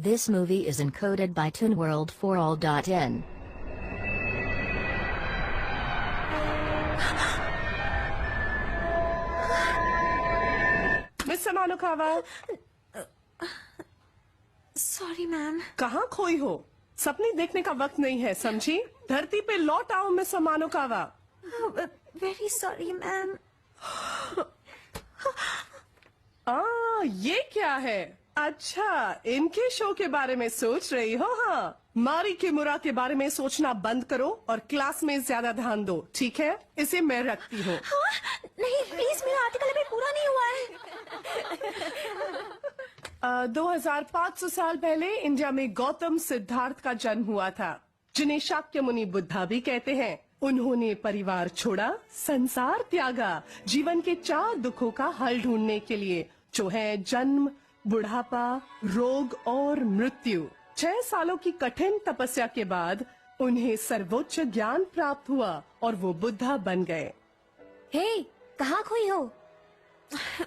This movie is encoded by ToonWorld4All.in. Miss समानुकावा, sorry ma'am. कहाँ खोई हो? सपने देखने का वक्त नहीं है, समझी? धरती पे लौट आओ मिस समानुकावा। Very sorry ma'am. ये क्या है? अच्छा, इनके शो के बारे में सोच रही हो? हाँ, मारी किमुरा के बारे में सोचना बंद करो और क्लास में ज्यादा ध्यान दो, ठीक है? इसे मैं रखती हूँ। हाँ? नहीं प्लीज, मेरा आर्टिकल अभी पूरा नहीं हुआ है। 2500 साल पहले इंडिया में गौतम सिद्धार्थ का जन्म हुआ था, जिन्हें शाक्य मुनि बुद्धा भी कहते हैं। उन्होंने परिवार छोड़ा, संसार त्यागा, जीवन के 4 दुखों का हल ढूंढने के लिए, जो है जन्म, बुढ़ापा, रोग और मृत्यु। 6 सालों की कठिन तपस्या के बाद उन्हें सर्वोच्च ज्ञान प्राप्त हुआ और वो बुद्धा बन गए। हे, कहाँ खोई हो?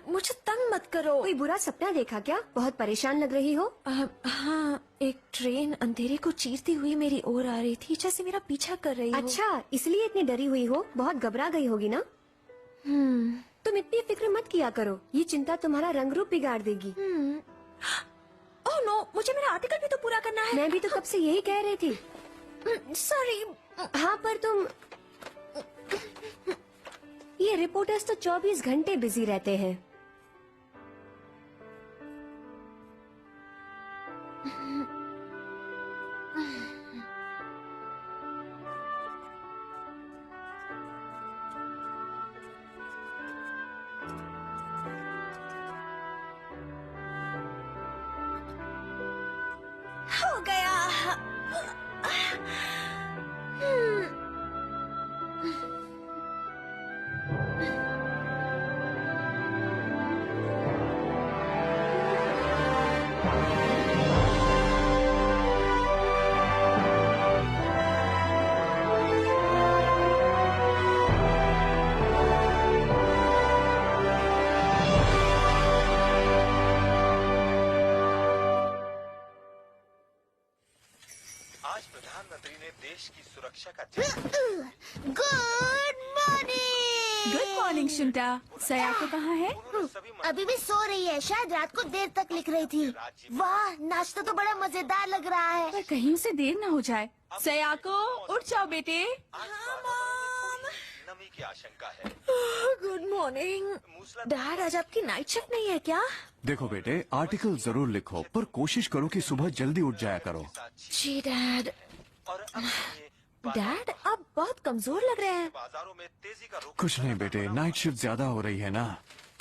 मुझे तंग मत करो। कोई बुरा सपना देखा क्या? बहुत परेशान लग रही हो। हाँ, एक ट्रेन अंधेरे को चीरती हुई मेरी ओर आ रही थी, जैसे मेरा पीछा कर रही हो। अच्छा, इसलिए इतनी डरी हुई हो? बहुत घबरा गई होगी ना? तुम इतनी फिक्र मत किया करो, ये चिंता तुम्हारा रंग रूप बिगाड़ देगी। ओह नो, मुझे मेरा आर्टिकल भी तो पूरा करना है। मैं भी तो कब से यही कह रही थी। सॉरी। हाँ, पर तुम ये रिपोर्टर्स तो 24 घंटे बिजी रहते हैं। हो गया। आज प्रधानमंत्री ने देश की सुरक्षा का गुड मॉर्निंग शुंटा। सयाको कहाँ है? अभी भी सो रही है, शायद रात को देर तक लिख रही थी। वाह, नाश्ता तो बड़ा मजेदार लग रहा है। पर कहीं उसे देर न हो जाए। सयाको, उठ जाओ बेटे। नमी की आशंका है। गुड मॉर्निंग डैड, आज आपकी नाइट शिफ्ट नहीं है क्या? देखो बेटे, आर्टिकल जरूर लिखो, पर कोशिश करो कि सुबह जल्दी उठ जाया करो। जी डैड। और अब डैड, आप बहुत कमजोर लग रहे हैं। बाजारों में तेजी का रुख। कुछ नहीं बेटे, नाइट शिफ्ट ज्यादा हो रही है ना,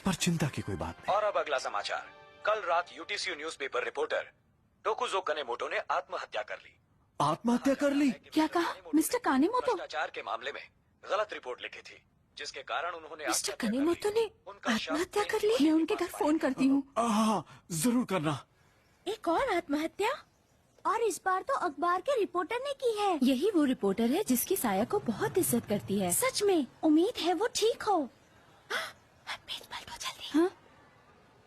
पर चिंता की कोई बात नहीं। और अब अगला समाचार। कल रात यूटीसी न्यूज़पेपर रिपोर्टर टोकुजो कनेमोटो ने आत्महत्या कर ली। आत्महत्या कर ली? क्या कहा मिस्टर कानेमोटो? भ्रष्टाचार के मामले में गलत रिपोर्ट लिखी थी, जिसके कारण उन्होंने मिस्टर आत्महत्या कर ली। कनेमोटो ने उनका शव आत्महत्या कर ली? मैं उनके घर फोन करती हूँ। हाँ, जरूर करना। एक और आत्महत्या? और इस बार तो अखबार के रिपोर्टर ने की है। यही वो रिपोर्टर है जिसकी साया को बहुत इज्जत करती है। सच में, उम्मीद है वो ठीक हो। मेज पलटो जल्दी। हाँ?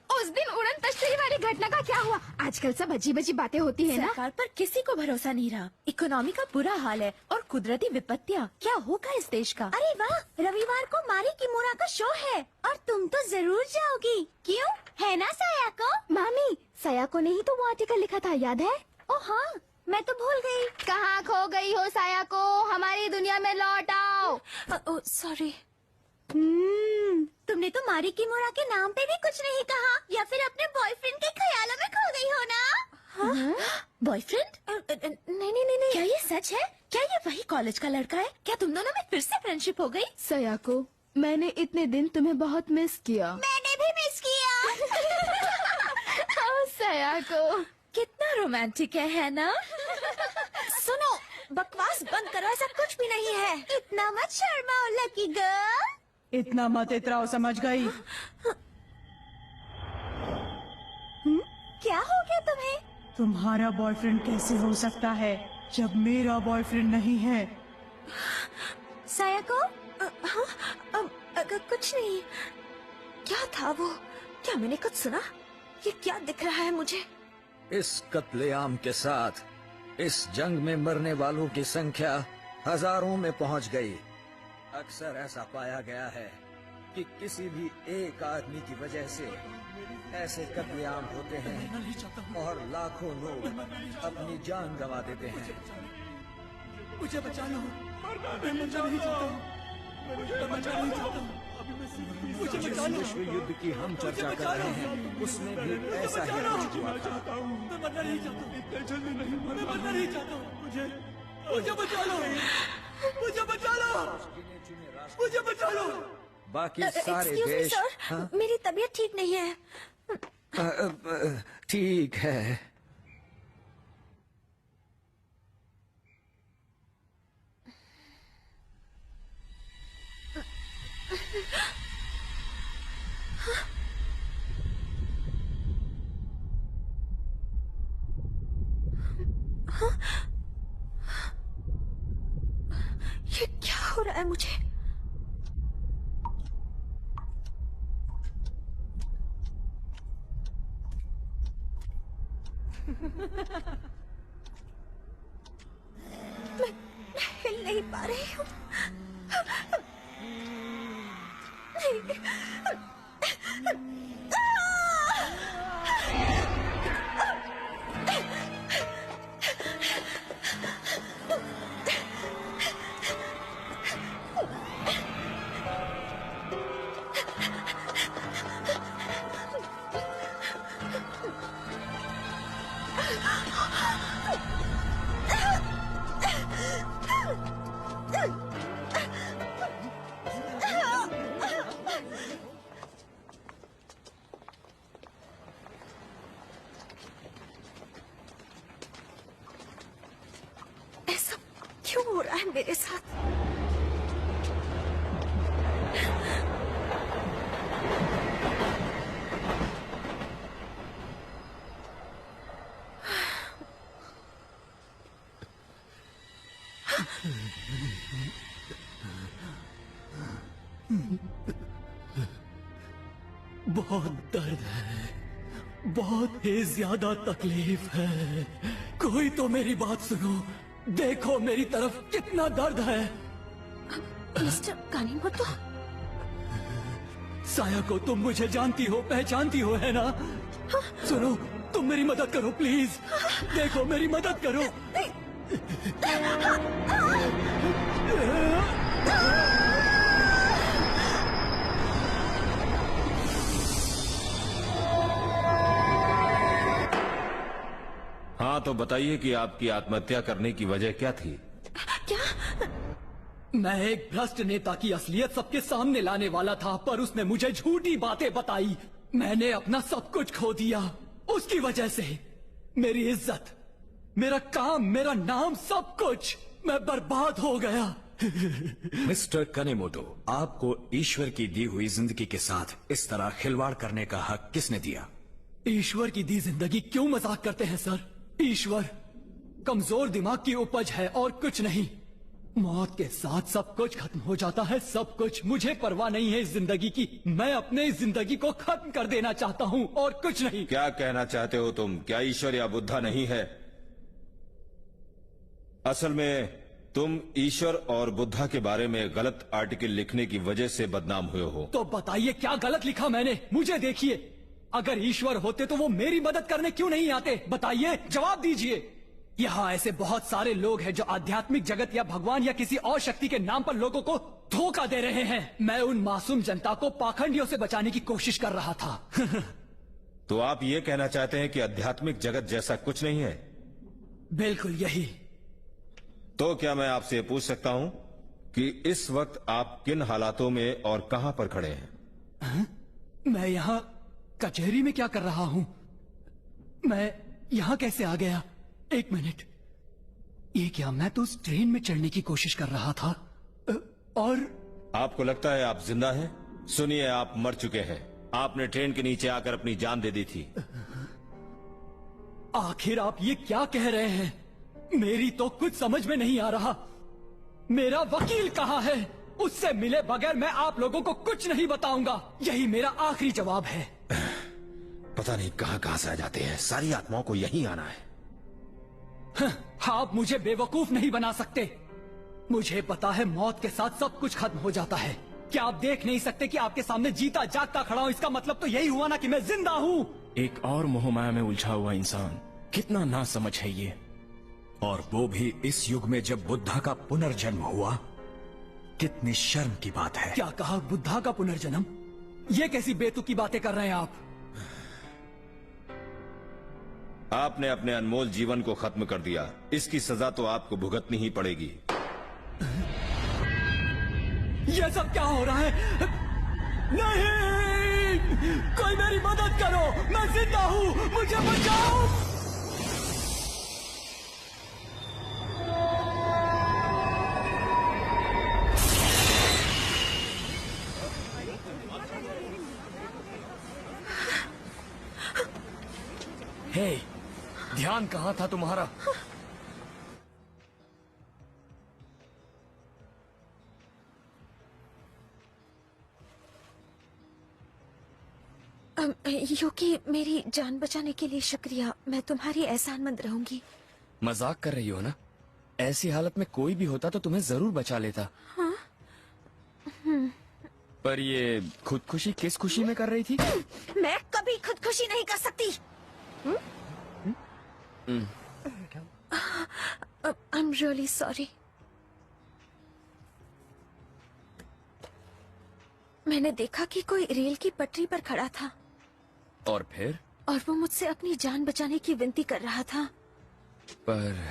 उस दिन उड़न तश्तरी वाली घटना का क्या हुआ? आजकल सब अजीब अजीब बातें होती है ना। सरकार पर किसी को भरोसा नहीं रहा। इकोनॉमी का बुरा हाल है और कुदरती विपत्तियाँ। क्या होगा इस देश का? अरे वाह, रविवार को मारी किमुरा का शो है और तुम तो जरूर जाओगी, क्यों? है ना सायाको? मामी, सयाको ने ही तो वो आर्टिकल लिखा था, याद है? ओ हाँ, मैं तो भूल गई। कहाँ खो गई हो सायाको? हमारी दुनिया में लौट आओ। सॉरी। तुमने तो मारी किमुरा के नाम पे भी कुछ नहीं कहा, या फिर अपने बॉयफ्रेंड के ख्यालों में खो गई हो ना? बॉयफ्रेंड? नहीं नहीं नहीं। क्या ये सच है? क्या ये वही कॉलेज का लड़का है? क्या तुम दोनों में फिर से फ्रेंडशिप हो गई? सयाको, मैंने इतने दिन तुम्हें बहुत मिस किया। मैंने भी मिस किया। सयाको, कितना रोमांटिक है ना? सुनो, बकवास बंद करो, ऐसा कुछ भी नहीं है। इतना मत शर्माओ लकी गर्ल। इतना मत इतराओ, समझ गई? क्या हो गया तुम्हें? तुम्हारा बॉयफ्रेंड कैसे हो सकता है जब मेरा बॉयफ्रेंड नहीं है? सायाको? कुछ नहीं। क्या था वो? क्या मैंने कुछ सुना? ये क्या दिख रहा है मुझे? इस कत्लेआम के साथ इस जंग में मरने वालों की संख्या हजारों में पहुंच गई। अक्सर ऐसा पाया गया है कि किसी भी एक आदमी की वजह से ऐसे कत्लेआम होते हैं और लाखों लोग अपनी जान गंवा देते हैं। मुझे बचा लो, मैं मरना नहीं चाहता हूँ, मैं मरना नहीं चाहता हूँ। जिस विश्व युद्ध की हम चर्चा कर रहे हैं उसमें भी ऐसा ही कुछ हुआ था। मैं मरना नहीं चाहता हूँ, इतने जल्दी नहीं, मैं मरना नहीं चाहता हूँ। मुझे बचा लो, मुझे बचा लो, मुझे बचा लो। बाकी सारे देश हाँ? मेरी तबीयत ठीक नहीं है। ठीक है। ये क्या हो रहा है मुझे? मैं हिल नहीं पा रही हूँ। ऐसा क्यों हो रहा है मेरे साथ? बहुत दर्द है, बहुत ही ज्यादा तकलीफ है। कोई तो मेरी बात सुनो, देखो मेरी तरफ कितना दर्द है। मिस्टर कानीमोटो, साया को तुम मुझे जानती हो, पहचानती हो, है ना? सुनो, तुम मेरी मदद करो प्लीज। देखो मेरी मदद करो। हाँ तो बताइए कि आपकी आत्महत्या करने की वजह क्या थी? क्या? मैं एक भ्रष्ट नेता की असलियत सबके सामने लाने वाला था, पर उसने मुझे झूठी बातें बताई। मैंने अपना सब कुछ खो दिया उसकी वजह से। मेरी इज्जत, मेरा काम, मेरा नाम, सब कुछ मैं बर्बाद हो गया। मिस्टर कनेमोटो, आपको ईश्वर की दी हुई जिंदगी के साथ इस तरह खिलवाड़ करने का हक किसने दिया? ईश्वर की दी जिंदगी क्यों मजाक करते हैं सर? ईश्वर कमजोर दिमाग की उपज है और कुछ नहीं। मौत के साथ सब कुछ खत्म हो जाता है, सब कुछ। मुझे परवाह नहीं है इस जिंदगी की। मैं अपने इस जिंदगी को खत्म कर देना चाहता हूँ और कुछ नहीं। क्या कहना चाहते हो तुम? क्या ईश्वर या बुद्धा नहीं है? असल में तुम ईश्वर और बुद्धा के बारे में गलत आर्टिकल लिखने की वजह से बदनाम हुए हो। तो बताइए क्या गलत लिखा मैंने? मुझे देखिए, अगर ईश्वर होते तो वो मेरी मदद करने क्यों नहीं आते? बताइए, जवाब दीजिए। यहाँ ऐसे बहुत सारे लोग हैं जो आध्यात्मिक जगत या भगवान या किसी और शक्ति के नाम पर लोगों को धोखा दे रहे हैं। मैं उन मासूम जनता को पाखंडियों से बचाने की कोशिश कर रहा था। तो आप ये कहना चाहते हैं कि आध्यात्मिक जगत जैसा कुछ नहीं है? बिल्कुल यही। तो क्या मैं आपसे ये पूछ सकता हूं कि इस वक्त आप किन हालातों में और कहां पर खड़े हैं? मैं यहाँ कचहरी में क्या कर रहा हूँ? मैं यहाँ कैसे आ गया? एक मिनट, ये क्या? मैं तो उस ट्रेन में चढ़ने की कोशिश कर रहा था और आपको लगता है आप जिंदा हैं? सुनिए, आप मर चुके हैं। आपने ट्रेन के नीचे आकर अपनी जान दे दी थी। आखिर आप ये क्या कह रहे हैं? मेरी तो कुछ समझ में नहीं आ रहा। मेरा वकील कहाँ है? उससे मिले बगैर मैं आप लोगों को कुछ नहीं बताऊंगा। यही मेरा आखिरी जवाब है। पता नहीं कहां कहां से आ जाते हैं। सारी आत्माओं को यहीं आना है। आप मुझे बेवकूफ नहीं बना सकते। मुझे पता है मौत के साथ सब कुछ खत्म हो जाता है। क्या आप देख नहीं सकते कि आपके सामने जीता जागता खड़ा हूं? इसका मतलब तो यही हुआ ना कि मैं जिंदा हूं। एक और मोहमाया में उलझा हुआ इंसान, कितना ना समझ है ये। और वो भी इस युग में जब बुद्धा का पुनर्जन्म हुआ। कितनी शर्म की बात है। क्या कहा? बुद्धा का पुनर्जन्म? ये कैसी बेतुकी बातें कर रहे हैं आप? आपने अपने अनमोल जीवन को खत्म कर दिया। इसकी सजा तो आपको भुगतनी ही पड़ेगी। ये सब क्या हो रहा है? नहीं! कोई मेरी मदद करो, मैं जिंदा हूं, मुझे बचाओ। हे, ध्यान कहाँ था तुम्हारा? युकी, मेरी जान बचाने के लिए शुक्रिया। मैं तुम्हारी एहसानमंद रहूंगी। मजाक कर रही हो ना? ऐसी हालत में कोई भी होता तो तुम्हें जरूर बचा लेता। हाँ? पर ये खुदकुशी किस खुशी में कर रही थी? मैं कभी खुदकुशी नहीं कर सकती। I'm really sorry. मैंने देखा कि कोई रेल की पटरी पर खड़ा था। और फिर? और वो मुझसे अपनी जान बचाने की विनती कर रहा था। पर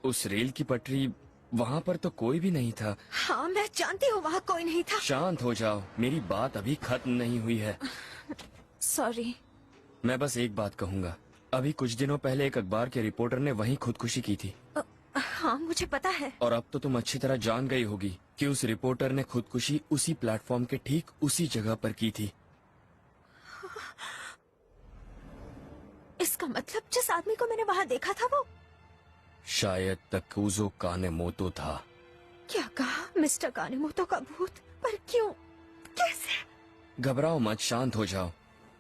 उस रेल की पटरी, वहाँ पर तो कोई भी नहीं था। हाँ, मैं जानती हूँ वहाँ कोई नहीं था। शांत हो जाओ, मेरी बात अभी खत्म नहीं हुई है। सॉरी। मैं बस एक बात कहूँगा। अभी कुछ दिनों पहले एक अखबार के रिपोर्टर ने वहीं खुदकुशी की थी। हाँ, मुझे पता है। और अब तो तुम अच्छी तरह जान गई होगी कि उस रिपोर्टर ने खुदकुशी उसी प्लेटफॉर्म के ठीक उसी जगह पर की थी। इसका मतलब जिस आदमी को मैंने वहाँ देखा था वो शायद तकुजो कानेमोतो था। क्या कहा? मिस्टर कानेमोतो का भूत? पर क्यों? कैसे? घबराओ मत, शांत हो जाओ।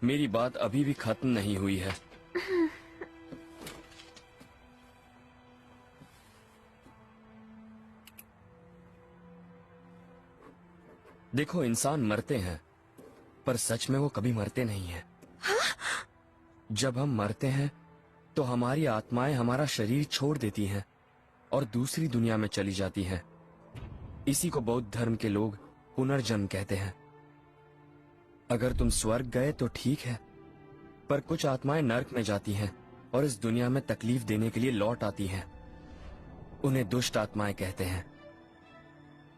मेरी बात अभी भी खत्म नहीं हुई है। देखो, इंसान मरते हैं, पर सच में वो कभी मरते नहीं हैं। जब हम मरते हैं तो हमारी आत्माएं हमारा शरीर छोड़ देती हैं और दूसरी दुनिया में चली जाती हैं। इसी को बौद्ध धर्म के लोग पुनर्जन्म कहते हैं। अगर तुम स्वर्ग गए तो ठीक है, पर कुछ आत्माएं नर्क में जाती हैं और इस दुनिया में तकलीफ देने के लिए लौट आती हैं। उन्हें दुष्ट आत्माएं कहते हैं।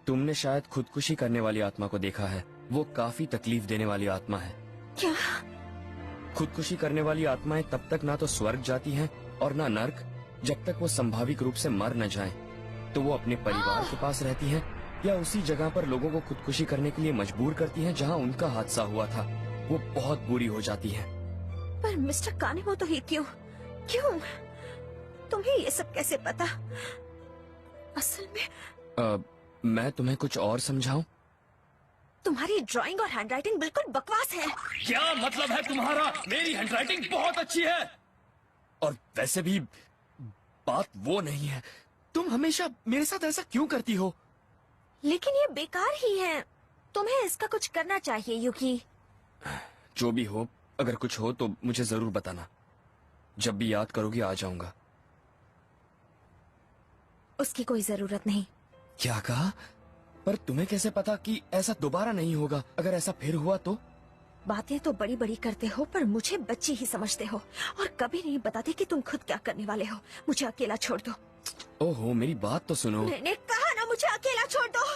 तुमने शायद खुदकुशी करने वाली आत्मा को देखा है। वो काफी तकलीफ देने वाली आत्मा है। क्या? खुदकुशी करने वाली आत्माएं तब तक ना तो स्वर्ग जाती हैं और ना नर्क, जब तक वो संभाविक रूप से मर न जाएं। तो वो अपने परिवार के पास रहती हैं या उसी जगह पर लोगों को खुदकुशी करने के लिए मजबूर करती हैं जहां उनका हादसा हुआ था। वो बहुत बुरी हो जाती हैं। पर मिस्टर कानेमोतो ही क्यों? क्यों? तुम्हें ये सब कैसे पता? असल में मैं तुम्हें कुछ और समझाऊं? तुम्हारी ड्राइंग और हैंडराइटिंग बिल्कुल बकवास है। क्या मतलब है तुम्हारा? मेरी हैंडराइटिंग बहुत अच्छी है। और वैसे भी बात वो नहीं है। तुम हमेशा मेरे साथ ऐसा क्यों करती हो? लेकिन ये बेकार ही है। तुम्हें इसका कुछ करना चाहिए युकी। जो भी हो, अगर कुछ हो तो मुझे जरूर बताना। जब भी याद करोगी आ जाऊंगा। उसकी कोई जरूरत नहीं। क्या कहा? पर तुम्हें कैसे पता कि ऐसा दोबारा नहीं होगा? अगर ऐसा फिर हुआ तो? बातें तो बड़ी बड़ी करते हो, पर मुझे बच्ची ही समझते हो और कभी नहीं बताते कि तुम खुद क्या करने वाले हो। मुझे अकेला छोड़ दो। ओहो, मेरी बात तो सुनो। मैंने कहा ना, मुझे अकेला छोड़ दो।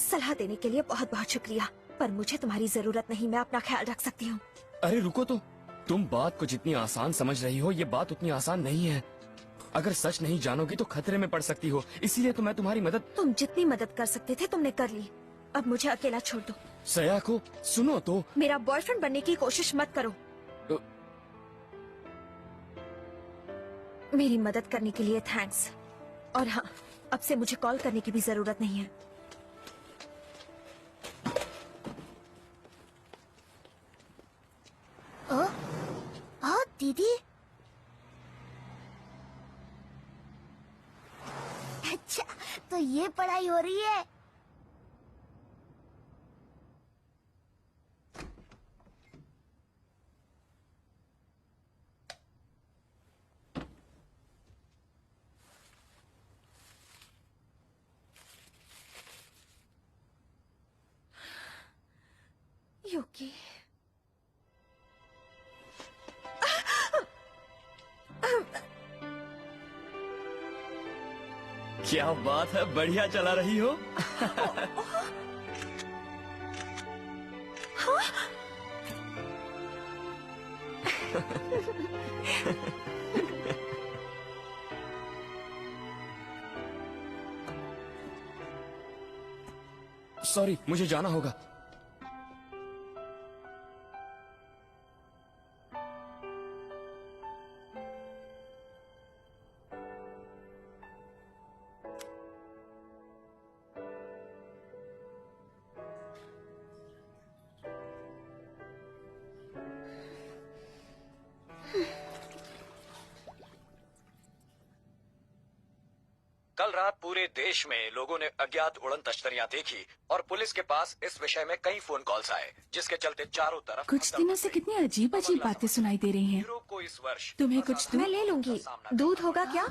सलाह देने के लिए बहुत बहुत शुक्रिया, पर मुझे तुम्हारी जरूरत नहीं। मैं अपना ख्याल रख सकती हूँ। अरे रुको तो। तुम बात को जितनी आसान समझ रही हो, ये बात उतनी आसान नहीं है। अगर सच नहीं जानोगी तो खतरे में पड़ सकती हो। इसीलिए तो मैं तुम्हारी मदद। तुम जितनी मदद कर सकते थे तुमने कर ली। अब मुझे अकेला छोड़ दो। सयाको, सुनो तो। मेरा बॉयफ्रेंड बनने की कोशिश मत करो। मेरी मदद करने के लिए थैंक्स। और हाँ, अब से मुझे कॉल करने की भी जरूरत नहीं है। तो ये पढ़ाई हो रही है। युकी, क्या बात है, बढ़िया चला रही हो। सॉरी, मुझे जाना होगा। कल रात पूरे देश में लोगों ने अज्ञात उड़न तश्तरियां देखी और पुलिस के पास इस विषय में कई फोन कॉल्स आए, जिसके चलते चारों तरफ कुछ दिनों से कितनी अजीब अजीब बातें सुनाई दे रही हैं। यूरोप को इस वर्ष तुम्हें कुछ मैं ले लूंगी। दूध होगा क्या?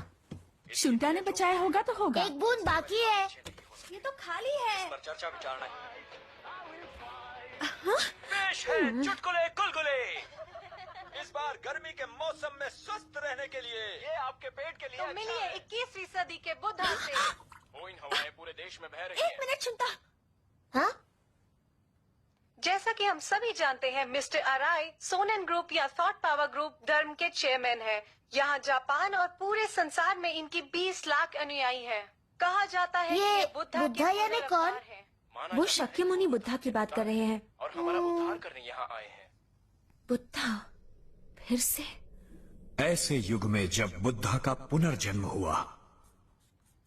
शुंटा ने बचाया होगा तो होगा। एक बूंद बाकी है। ये तो खाली है। इस पर चर्चा विचारना पेश है चुटकुले गुलगुले। इस बार गर्मी के मौसम में स्वस्थ रहने के लिए ये आपके पेट के लिए तो मिलिए 21वीं सदी के बुद्धा से। मोइन हवाएं पूरे देश में बह रही हैं। एक मिनट सुनता। हाँ? जैसा कि हम सभी जानते हैं, मिस्टर अराई सोनेन ग्रुप या थॉट पावर ग्रुप धर्म के चेयरमैन हैं। यहाँ जापान और पूरे संसार में इनकी 20 लाख अनुयायी हैं। कहा जाता है ये कि बुद्धा बुद्धा यानी कौन? वो शाक्यमुनि बुद्धा की बात कर रहे हैं। और हमारा उद्धार करने यहाँ आए हैं। बुद्धा फिर से? ऐसे युग में जब बुद्धा का पुनर्जन्म हुआ।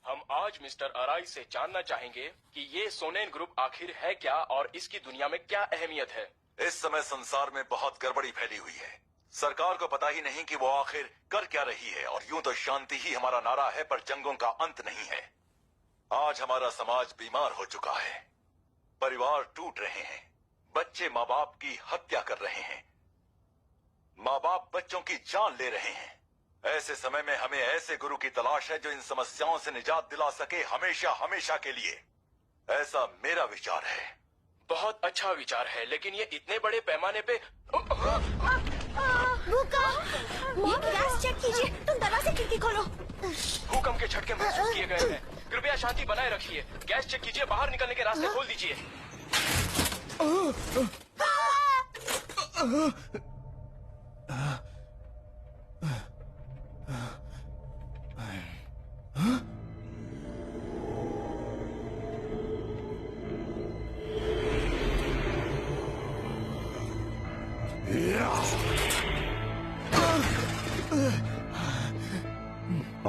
हम आज मिस्टर अराई से जानना चाहेंगे कि ये सोनेन ग्रुप आखिर है क्या और इसकी दुनिया में क्या अहमियत है। इस समय संसार में बहुत गड़बड़ी फैली हुई है। सरकार को पता ही नहीं कि वो आखिर कर क्या रही है, और यूं तो शांति ही हमारा नारा है, पर जंगों का अंत नहीं है। आज हमारा समाज बीमार हो चुका है, परिवार टूट रहे हैं, बच्चे माँ बाप की हत्या कर रहे हैं, माँ बाप बच्चों की जान ले रहे हैं। ऐसे समय में हमें ऐसे गुरु की तलाश है जो इन समस्याओं से निजात दिला सके, हमेशा हमेशा के लिए। ऐसा मेरा विचार है। बहुत अच्छा विचार है, लेकिन ये इतने बड़े पैमाने पे मॉम, गैस चेक कीजिए। तुम दरवाजे खिड़की खोलो। भूकंप के झटके महसूस किए गए हैं। कृपया शांति बनाए रखिए। गैस चेक कीजिए, बाहर निकलने के रास्ते खोल दीजिए।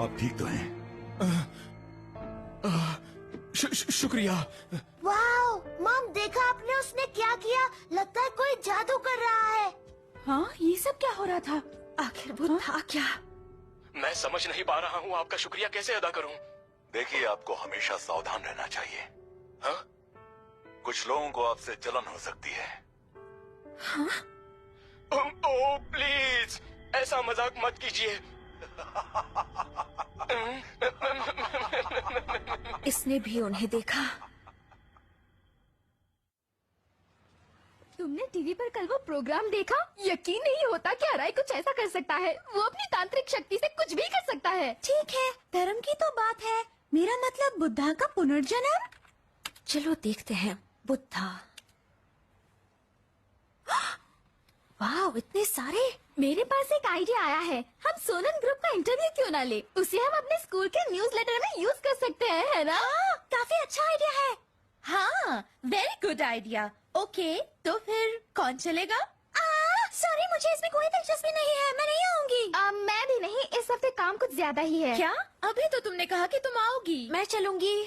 आप ठीक तो हैं? शुक्रिया। वाओ, मॉम देखा आपने उसने क्या किया? लगता है कोई जादू कर रहा है। हाँ, ये सब क्या हो रहा था? आखिर वो था क्या? मैं समझ नहीं पा रहा हूँ, आपका शुक्रिया कैसे अदा करूँ? देखिए, आपको हमेशा सावधान रहना चाहिए। हाँ? कुछ लोगों को आपसे जलन हो सकती है। हाँ? ओह प्लीज, ऐसा मजाक मत कीजिए। इसने भी उन्हें देखा। तुमने टीवी पर कल वो प्रोग्राम देखा? यकीन नहीं होता कि अराई कुछ ऐसा कर सकता है। वो अपनी तांत्रिक शक्ति से कुछ भी कर सकता है। ठीक है, धर्म की तो बात है, मेरा मतलब बुद्धा का पुनर्जन्म। चलो देखते हैं। बुद्धा। वाह, इतने सारे। मेरे पास एक आइडिया आया है। हम सोनन ग्रुप का इंटरव्यू क्यों ना ले? उसे हम अपने स्कूल के न्यूज़लेटर में यूज कर सकते हैं, है ना? हाँ, काफी अच्छा आइडिया है। हाँ, वेरी गुड आइडिया। ओके, तो फिर कौन चलेगा? सॉरी, मुझे इसमें कोई दिलचस्पी नहीं है, मैं नहीं आऊंगी। मैं भी नहीं, इस हफ्ते काम कुछ ज्यादा ही है। क्या? अभी तो तुमने कहा कि तुम आओगी। मैं चलूंगी।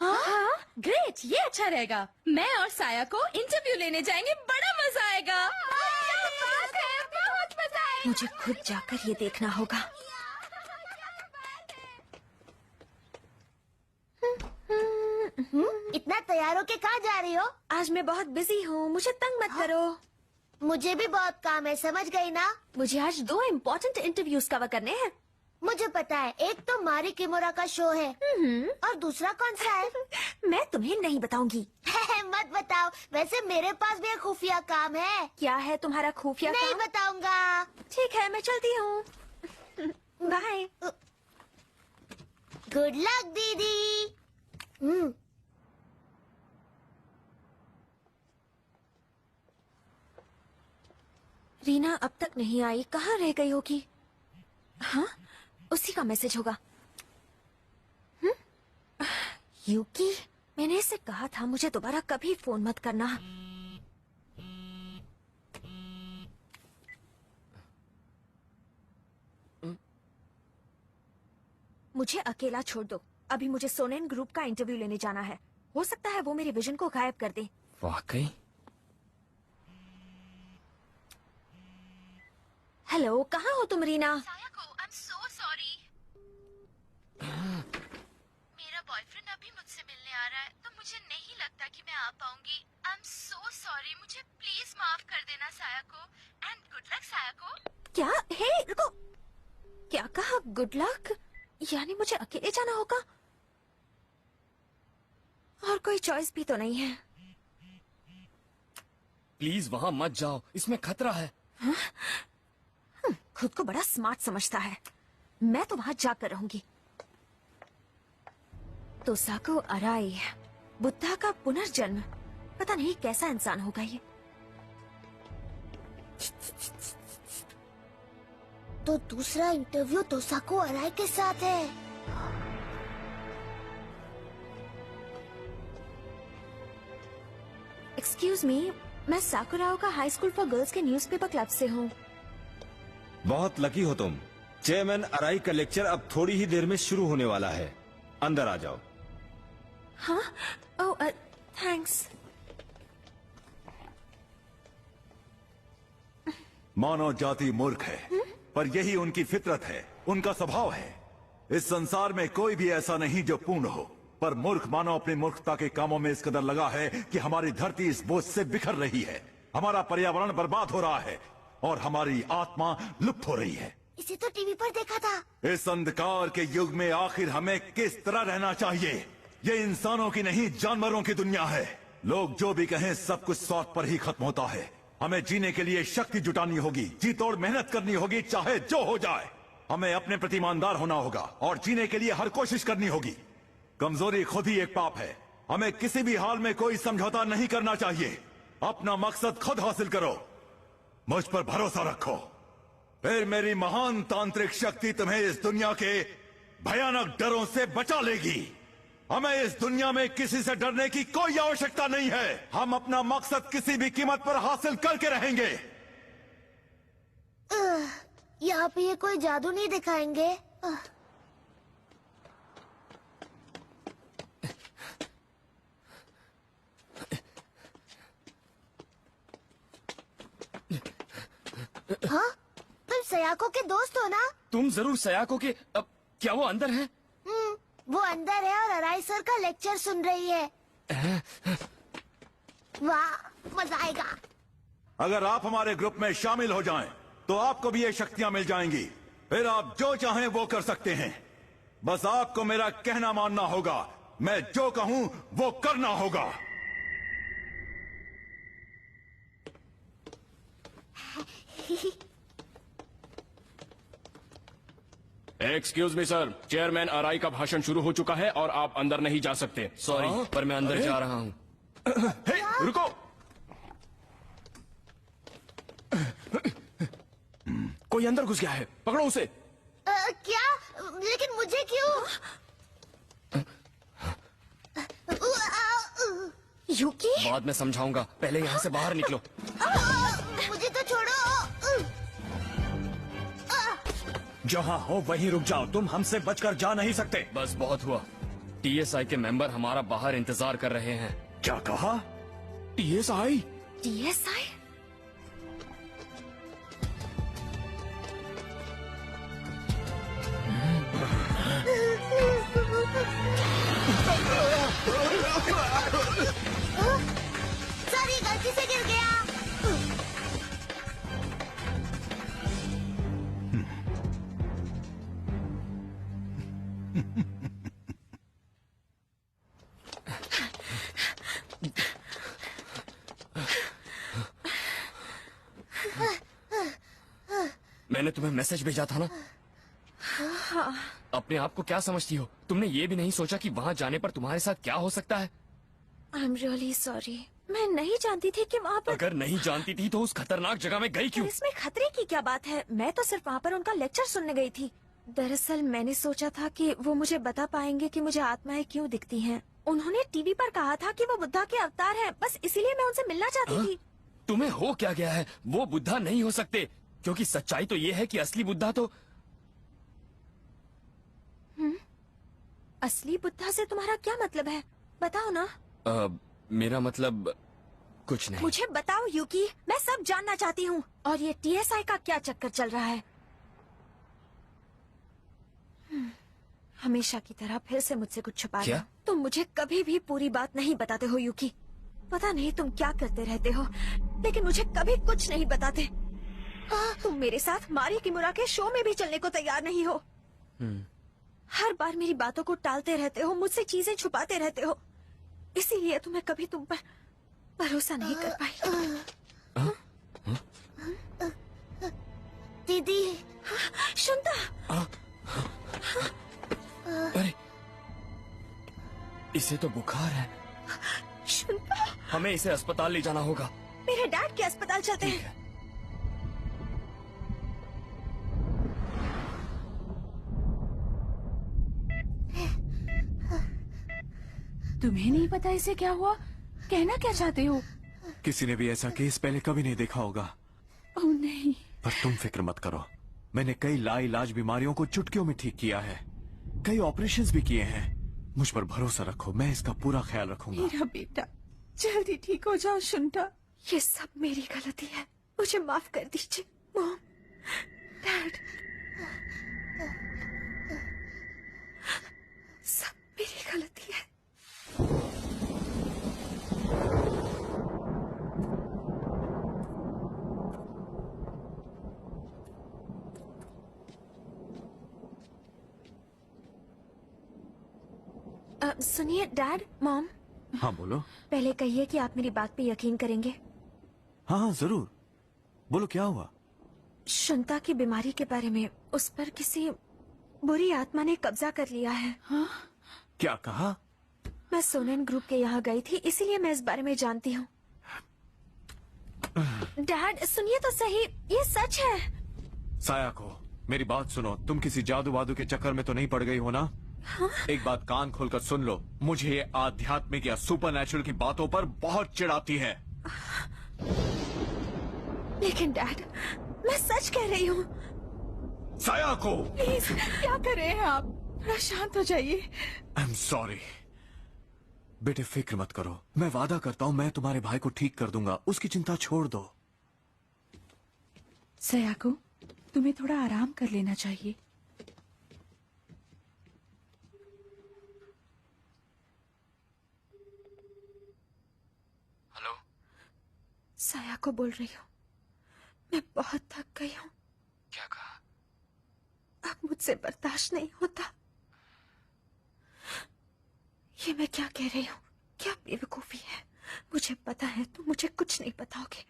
हाँ? ग्रेट, ये अच्छा रहेगा। मैं और साया को इंटरव्यू लेने जाएंगे, बड़ा मजा आएगा। बहुत मजा आएगा। मुझे खुद जाकर ये देखना होगा। इतना तैयार हो के कहाँ जा रही हो? आज मैं बहुत बिजी हूँ, मुझे तंग मत करो। मुझे भी बहुत काम है, समझ गई ना? मुझे आज 2 इम्पोर्टेंट इंटरव्यूज कवर करने हैं। मुझे पता है, एक तो मारी किमोरा का शो है और दूसरा कौन सा है? मैं तुम्हें नहीं बताऊंगी। मत बताओ, वैसे मेरे पास भी एक खुफिया काम है। क्या है तुम्हारा खुफिया नहीं काम? बताऊंगा। ठीक है, मैं चलती हूँ। बाय। गुड लक दीदी। रीना अब तक नहीं आई, कहाँ रह गई होगी? हाँ, उसी का मैसेज होगा। यूकी, मैंने इसे कहा था मुझे दोबारा कभी फोन मत करना। मुझे अकेला छोड़ दो, अभी मुझे सोनेन ग्रुप का इंटरव्यू लेने जाना है। हो सकता है वो मेरे विजन को गायब कर दे। वाकई? हेलो, कहाँ हो तुम रीना? I'm so sorry. मेरा बॉयफ्रेंड अभी मुझसे मिलने आ रहा है, तो मुझे नहीं लगता कि मैं आ पाऊंगी। I'm so sorry. मुझे प्लीज माफ कर देना साया को। And good luck साया को। क्या? हे, रुको। क्या कहा? Good luck? यानी मुझे अकेले जाना होगा? और कोई चॉइस भी तो नहीं है। प्लीज वहाँ मत जाओ, इसमें खतरा है। हाँ? खुद को बड़ा स्मार्ट समझता है। मैं तो वहां जाकर रहूंगी। तोसाको अराई, बुद्धा का पुनर्जन्म। पता नहीं कैसा इंसान होगा ये। तो दूसरा इंटरव्यू तोसाको अराई के साथ है। एक्सक्यूज मी, मैं साकुराओ का हाई स्कूल फॉर गर्ल्स के न्यूज़पेपर क्लब से हूँ। बहुत लकी हो तुम। चेयरमैन अराई का लेक्चर अब थोड़ी ही देर में शुरू होने वाला है। अंदर आ जाओ। हाँ? ओह, थैंक्स। मानव जाति मूर्ख है, पर यही उनकी फितरत है, उनका स्वभाव है। इस संसार में कोई भी ऐसा नहीं जो पूर्ण हो, पर मूर्ख मानव अपनी मूर्खता के कामों में इस कदर लगा है कि हमारी धरती इस बोझ से बिखर रही है, हमारा पर्यावरण बर्बाद हो रहा है और हमारी आत्मा लुप्त हो रही है। इसे तो टीवी पर देखा था। इस अंधकार के युग में आखिर हमें किस तरह रहना चाहिए? ये इंसानों की नहीं, जानवरों की दुनिया है। लोग जो भी कहें सब कुछ स्वार्थ पर ही खत्म होता है। हमें जीने के लिए शक्ति जुटानी होगी, जी तोड़ मेहनत करनी होगी, चाहे जो हो जाए। हमें अपने प्रति ईमानदार होना होगा और जीने के लिए हर कोशिश करनी होगी। कमजोरी खुद ही एक पाप है। हमें किसी भी हाल में कोई समझौता नहीं करना चाहिए। अपना मकसद खुद हासिल करो, मुझ पर भरोसा रखो, फिर मेरी महान तांत्रिक शक्ति तुम्हें इस दुनिया के भयानक डरों से बचा लेगी। हमें इस दुनिया में किसी से डरने की कोई आवश्यकता नहीं है। हम अपना मकसद किसी भी कीमत पर हासिल करके रहेंगे। यहाँ पे ये कोई जादू नहीं दिखाएंगे। हाँ? तुम सयाको के दोस्त हो ना? तुम जरूर सयाको के। अब क्या वो अंदर है? वो अंदर है और अराई सर का लेक्चर सुन रही है। वाह, मजा आएगा। अगर आप हमारे ग्रुप में शामिल हो जाएं, तो आपको भी ये शक्तियां मिल जाएंगी। फिर आप जो चाहें वो कर सकते हैं। बस आपको मेरा कहना मानना होगा। मैं जो कहूं वो करना होगा। एक्सक्यूज मी सर, चेयरमैन अराई का भाषण शुरू हो चुका है और आप अंदर नहीं जा सकते। सॉरी, पर मैं अंदर जा रहा हूँ। रुको। कोई अंदर घुस गया है, पकड़ो उसे। क्या? लेकिन मुझे क्यों? यूकी? बाद में समझाऊंगा, पहले यहाँ से बाहर निकलो। मुझे तो छोड़ो। जहाँ हो वहीं रुक जाओ, तुम हमसे बचकर जा नहीं सकते। बस बहुत हुआ। टीएसआई के मेंबर हमारा बाहर इंतजार कर रहे हैं। क्या कहा? टीएसआई? टीएसआई? गलती से गिर गया। मैंने तुम्हें मैसेज भेजा था ना। हाँ। अपने आप को क्या समझती हो? तुमने ये भी नहीं सोचा कि वहाँ जाने पर तुम्हारे साथ क्या हो सकता है? I am really sorry. मैं नहीं जानती थी कि वहाँ पर। अगर नहीं जानती थी तो उस खतरनाक जगह में गई क्यों? इसमें खतरे की क्या बात है? मैं तो सिर्फ वहाँ पर उनका लेक्चर सुनने गई थी। दरअसल मैंने सोचा था कि वो मुझे बता पाएंगे कि मुझे आत्माएं क्यों दिखती हैं। उन्होंने टीवी पर कहा था कि वो बुद्धा के अवतार हैं। बस इसीलिए मैं उनसे मिलना चाहती थी। तुम्हें हो क्या गया है? वो बुद्धा नहीं हो सकते, क्योंकि सच्चाई तो ये है कि असली बुद्धा तो। असली बुद्धा से तुम्हारा क्या मतलब है? बताओ ना। मेरा मतलब कुछ नहीं। मुझे बताओ यूकी, मैं सब जानना चाहती हूँ। और ये टीएसआई का क्या चक्कर चल रहा है? हमेशा की तरह फिर से मुझसे कुछ छुपा रहे हो। तुम मुझे कभी भी पूरी बात नहीं बताते हो यूकी। पता नहीं तुम क्या करते रहते हो, लेकिन मुझे कभी कुछ नहीं बताते। तुम मेरे साथ मारी किमुरा के शो में भी चलने को तैयार नहीं हो। हर बार मेरी बातों को टालते रहते हो, मुझसे चीजें छुपाते रहते हो। इसीलिए तो मैं कभी तुम पर भरोसा नहीं कर पाई। दीदी। शुंता। अरे, इसे तो बुखार है। शुंता। हमें इसे अस्पताल ले जाना होगा। मेरे डैड के अस्पताल चलते हैं। तुम्हें नहीं पता इसे क्या हुआ? कहना क्या चाहते हो? किसी ने भी ऐसा केस पहले कभी नहीं देखा होगा। ओह नहीं। पर तुम फिक्र मत करो, मैंने कई लाइलाज बीमारियों को चुटकियों में ठीक किया है। कई ऑपरेशंस भी किए हैं। मुझ पर भरोसा रखो, मैं इसका पूरा ख्याल रखूंगा। मेरा बेटा जल्दी ठीक हो जाओ शुंटा। ये सब मेरी गलती है, मुझे माफ कर दीजिए। मॉम, डैड, सब मेरी गलती है। सुनिए डैड, मॉम। हाँ बोलो। पहले कहिए कि आप मेरी बात पे यकीन करेंगे। हाँ हाँ जरूर, बोलो क्या हुआ? शुंता की बीमारी के बारे में उस पर किसी बुरी आत्मा ने कब्जा कर लिया है। हाँ? क्या कहा? मैं सोनेन ग्रुप के यहाँ गई थी, इसीलिए मैं इस बारे में जानती हूँ। डैड सुनिए तो सही, ये सच है। सायाको, मेरी बात सुनो, तुम किसी जादू वादू के चक्कर में तो नहीं पड़ गई हो ना? हाँ? एक बात कान खोलकर सुन लो, मुझे ये आध्यात्मिक या सुपर नेचुरल की बातों पर बहुत चिढ़ाती है। लेकिन डैड, मैं सच कह रही हूँ। सायाको, प्लीज, क्या कर रहे हैं आप? थोड़ा शांत हो जाइए। I am sorry. बेटे फिक्र मत करो, मैं वादा करता हूँ मैं तुम्हारे भाई को ठीक कर दूंगा, उसकी चिंता छोड़ दो। सयाको, तुम्हें थोड़ा आराम कर लेना चाहिए। हेलो, सयाको बोल रही हूँ। मैं बहुत थक गई हूँ। क्या कहा? अब मुझसे बर्दाश्त नहीं होता। ये मैं क्या कह रही हूँ? क्या बेवकूफी है। मुझे पता है तुम मुझे कुछ नहीं बताओगे।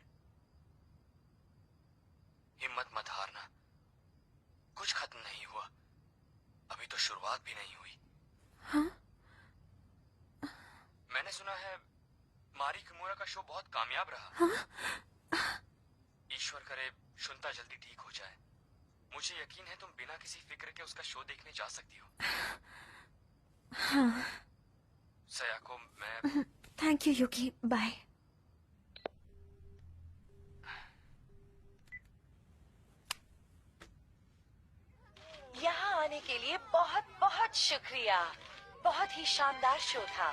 हिम्मत मत हारना, कुछ खत्म नहीं हुआ, अभी तो शुरुआत भी नहीं हुई। हाँ? मैंने सुना है मारी किमुरा का शो बहुत कामयाब रहा। हाँ? ईश्वर करे शुंता जल्दी ठीक हो जाए। मुझे यकीन है तुम बिना किसी फिक्र के उसका शो देखने जा सकती हो। हाँ। सयाको, मैं थैंक यू युकी, बाय। यहाँ आने के लिए बहुत बहुत शुक्रिया। बहुत ही शानदार शो था।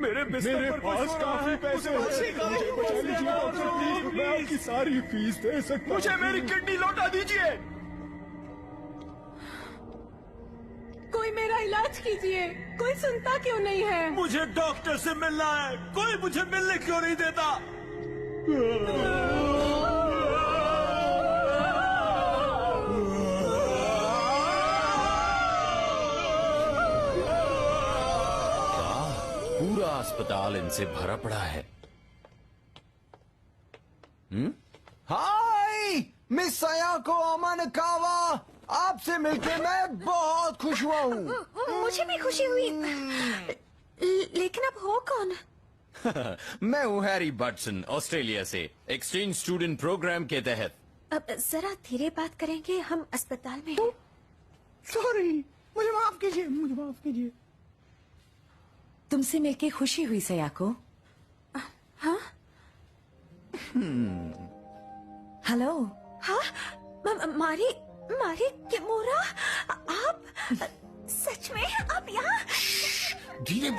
मेरे पास काफी पैसे हैं। मुझे बचा लीजिए डॉक्टर प्लीज, मैं आपकी सारी फीस दे सकता हूँ। मुझे मेरी किडनी लौटा दीजिए। कोई मेरा इलाज कीजिए, कोई सुनता क्यों नहीं है? मुझे डॉक्टर से मिलना है, कोई मुझे मिलने क्यों नहीं देता? पूरा अस्पताल इनसे भरा पड़ा है। हाय मिस सयाको अमानकावा, आपसे मिलकर मैं बहुत खुश हुआ हूँ। मुझे भी खुशी हुई। लेकिन अब हो कौन? मैं हूँ हैरी बटसन, ऑस्ट्रेलिया से, एक्सचेंज स्टूडेंट प्रोग्राम के तहत। अब जरा धीरे बात करेंगे, हम अस्पताल में। सॉरी, मुझे माफ कीजिए, मुझे माफ कीजिए। तुमसे मिलके खुशी हुई सयाको। हाँ? हेलो। हाँ? मारी किमोरा, आप सच में आप यहाँ? धीरे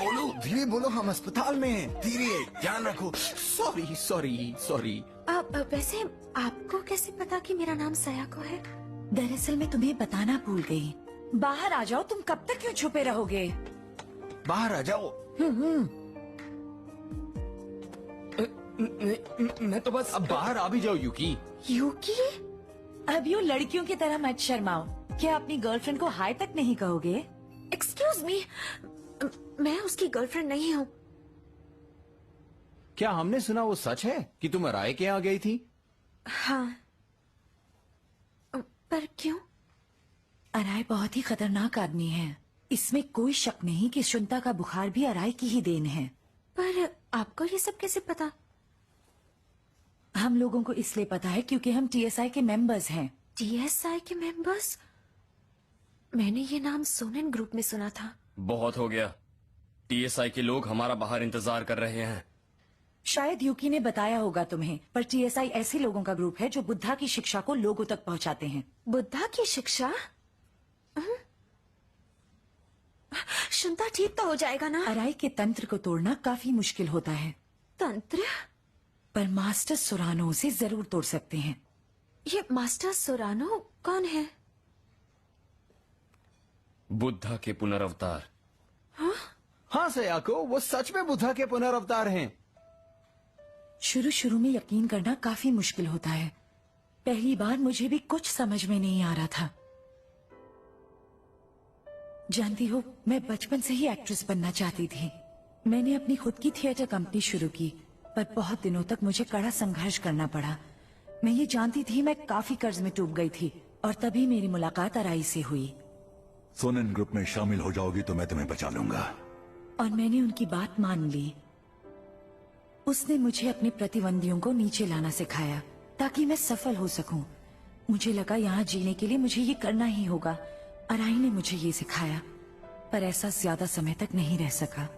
बोलो, हम अस्पताल में हैं। धीरे, ध्यान रखो। सॉरी। वैसे आपको कैसे पता कि मेरा नाम सयाको है? दरअसल मैं तुम्हें बताना भूल गई। बाहर आ जाओ, तुम कब तक क्यों छुपे रहोगे? बाहर आ जाओ। मैं तो बस अब बाहर आ भी जाओ यूकी। यूकी? अब यूँ लड़कियों की तरह मत शर्माओ। क्या अपनी गर्लफ्रेंड को हाय तक नहीं कहोगे? एक्सक्यूज मी, मैं उसकी गर्लफ्रेंड नहीं हूँ। क्या हमने सुना वो सच है कि तुम अराय के यहाँ गई थी? हाँ। पर क्यों? अराय बहुत ही खतरनाक आदमी है। इसमें कोई शक नहीं कि शुंता का बुखार भी अराय की ही देन है। पर आपको ये सब कैसे पता? हम लोगों को इसलिए पता है क्योंकि हम टीएसआई के मेंबर्स हैं। टीएसआई के मेंबर्स? मैंने ये नाम सोनेन ग्रुप में सुना था। बहुत हो गया। टीएसआई के लोग हमारा बाहर इंतजार कर रहे हैं। शायद यूकी ने बताया होगा तुम्हें, पर टीएसआई ऐसे लोगों का ग्रुप है जो बुद्धा की शिक्षा को लोगों तक पहुंचाते हैं। बुद्धा की शिक्षा? शुंता ठीक तो हो जाएगा ना? अराई के तंत्र को तोड़ना काफी मुश्किल होता है। तंत्र? पर मास्टर सोरानो उसे जरूर तोड़ सकते हैं। ये मास्टर सोरानो कौन है? बुद्धा के पुनर्अवतार। हाँ सयाको, वो सच में बुद्धा के पुनर्अवतार हैं। शुरू में यकीन करना काफी मुश्किल होता है। पहली बार मुझे भी कुछ समझ में नहीं आ रहा था। जानती हो, मैं बचपन से ही एक्ट्रेस बनना चाहती थी। मैंने अपनी खुद की थिएटर कंपनी शुरू की, पर बहुत दिनों तक मुझे कड़ा संघर्ष करना पड़ा। मैं ये जानती थी मैं काफी कर्ज में डूब गई थी, और तभी मेरी मुलाकात अराई से हुई। सोनेन ग्रुप में शामिल हो जाओगी तो मैं तुम्हें बचा लूंगा। और मैंने उनकी बात मान ली। उसने मुझे अपने प्रतिद्वंदियों को नीचे लाना सिखाया ताकि मैं सफल हो सकूं। मुझे लगा यहाँ जीने के लिए मुझे ये करना ही होगा। अराई ने मुझे ये सिखाया, पर ऐसा ज्यादा समय तक नहीं रह सका।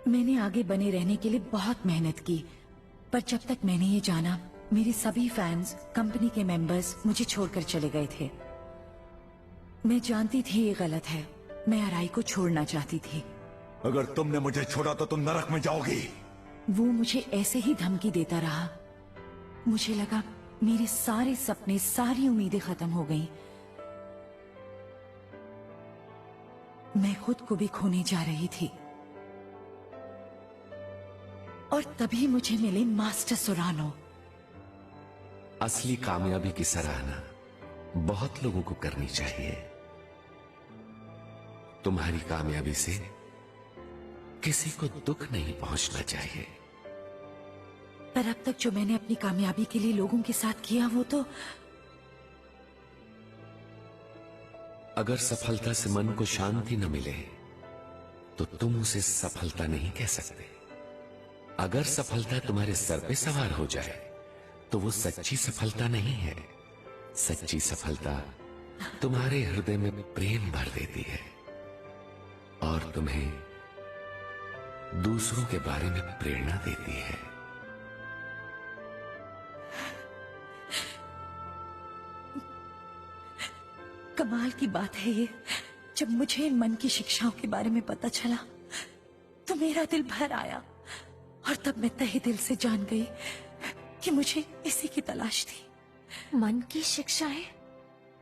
मैंने आगे बने रहने के लिए बहुत मेहनत की, पर जब तक मैंने ये जाना, मेरे सभी फैंस, कंपनी के मेंबर्स मुझे छोड़कर चले गए थे। मैं जानती थी ये गलत है। मैं अराई को छोड़ना चाहती थी। अगर तुमने मुझे छोड़ा तो तुम नरक में जाओगी। वो मुझे ऐसे ही धमकी देता रहा। मुझे लगा मेरे सारे सपने, सारी उम्मीदें खत्म हो गईं। मैं खुद को भी खोने जा रही थी। और तभी मुझे मिले मास्टर सोरानो। असली कामयाबी की सराहना बहुत लोगों को करनी चाहिए। तुम्हारी कामयाबी से किसी को दुख नहीं पहुंचना चाहिए। पर अब तक जो मैंने अपनी कामयाबी के लिए लोगों के साथ किया, वो तो अगर सफलता से मन को शांति न मिले तो तुम उसे सफलता नहीं कह सकते। अगर सफलता तुम्हारे सर पे सवार हो जाए तो वो सच्ची सफलता नहीं है। सच्ची सफलता तुम्हारे हृदय में प्रेम भर देती है और तुम्हें दूसरों के बारे में प्रेरणा देती है। कमाल की बात है ये, जब मुझे मन की शिक्षाओं के बारे में पता चला तो मेरा दिल भर आया और तब मैं तहे दिल से जान गई कि मुझे इसी की तलाश थी। मन की शिक्षाएं?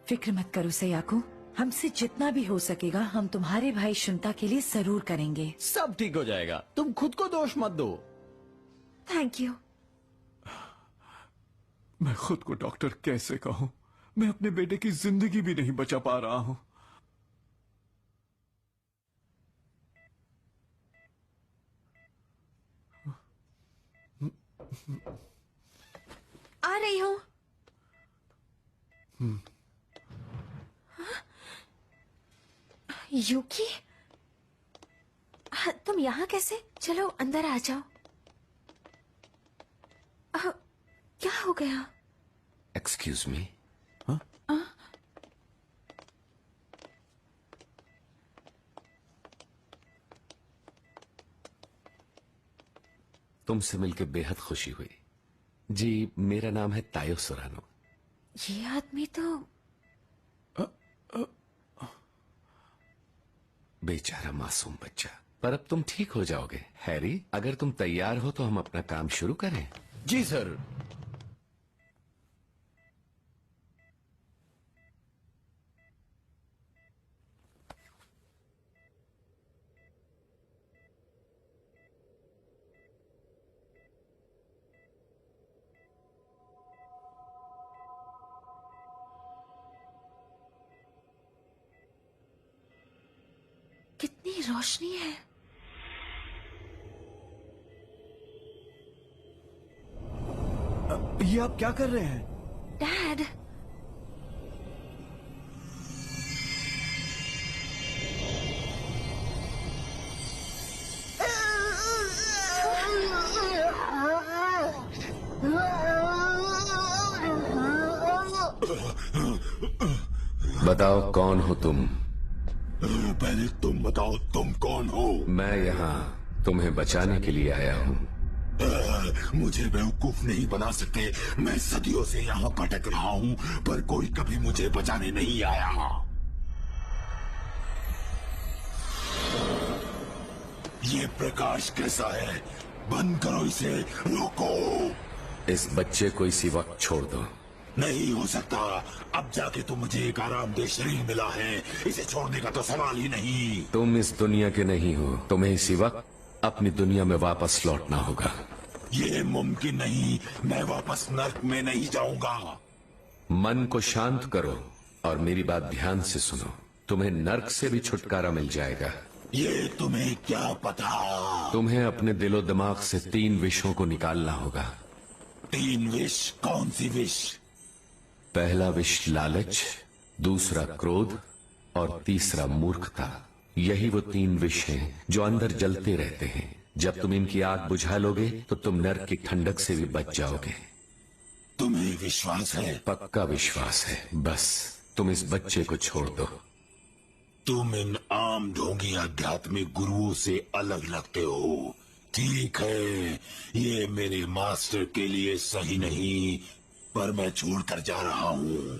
फिक्र मत करो सयाको, हमसे जितना भी हो सकेगा हम तुम्हारे भाई शुंता के लिए जरूर करेंगे। सब ठीक हो जाएगा, तुम खुद को दोष मत दो। Thank you. मैं खुद को डॉक्टर कैसे कहूं? मैं अपने बेटे की जिंदगी भी नहीं बचा पा रहा हूं। आ रही हूँ। यूकी, तुम यहाँ कैसे? चलो अंदर आ जाओ। क्या हो गया? Excuse me. तुमसे मिलकर बेहद खुशी हुई। जी, मेरा नाम है तायो सुरानो। ये आदमी तो बेचारा मासूम बच्चा। पर अब तुम ठीक हो जाओगे। हैरी, अगर तुम तैयार हो तो हम अपना काम शुरू करें। जी सर। कितनी रोशनी है। ये आप क्या कर रहे हैं? डैड, बताओ कौन हो तुम? पहले तुम बताओ तुम कौन हो? मैं यहाँ तुम्हें बचाने के लिए आया हूँ। मुझे बेवकूफ नहीं बना सकते। मैं सदियों से यहाँ भटक रहा हूँ पर कोई कभी मुझे बचाने नहीं आया। ये प्रकाश कैसा है? बंद करो इसे, रोको। इस बच्चे को इसी वक्त छोड़ दो। नहीं हो सकता। अब जाके तो मुझे एक आरामदेह शरीर मिला है, इसे छोड़ने का तो सवाल ही नहीं। तुम इस दुनिया के नहीं हो। तुम्हें इसी वक्त अपनी दुनिया में वापस लौटना होगा। ये मुमकिन नहीं। मैं वापस नर्क में नहीं जाऊंगा। मन को शांत करो और मेरी बात ध्यान से सुनो। तुम्हें नर्क से भी छुटकारा मिल जाएगा। ये तुम्हें क्या पता? तुम्हें अपने दिलो दिमाग से 3 विषों को निकालना होगा। 3 विष? कौन सी विष? पहला विष लालच, दूसरा क्रोध और तीसरा मूर्खता। यही वो 3 विष हैं जो अंदर जलते रहते हैं। जब तुम इनकी आग बुझा लोगे तो तुम नर्क की ठंडक से भी बच जाओगे। तुम्हें विश्वास है? पक्का विश्वास है। बस तुम इस बच्चे को छोड़ दो। तुम इन आम ढोंगी आध्यात्मिक गुरुओं से अलग लगते हो। ठीक है, ये मेरे मास्टर के लिए सही नहीं, पर मैं छोड़कर जा रहा हूँ।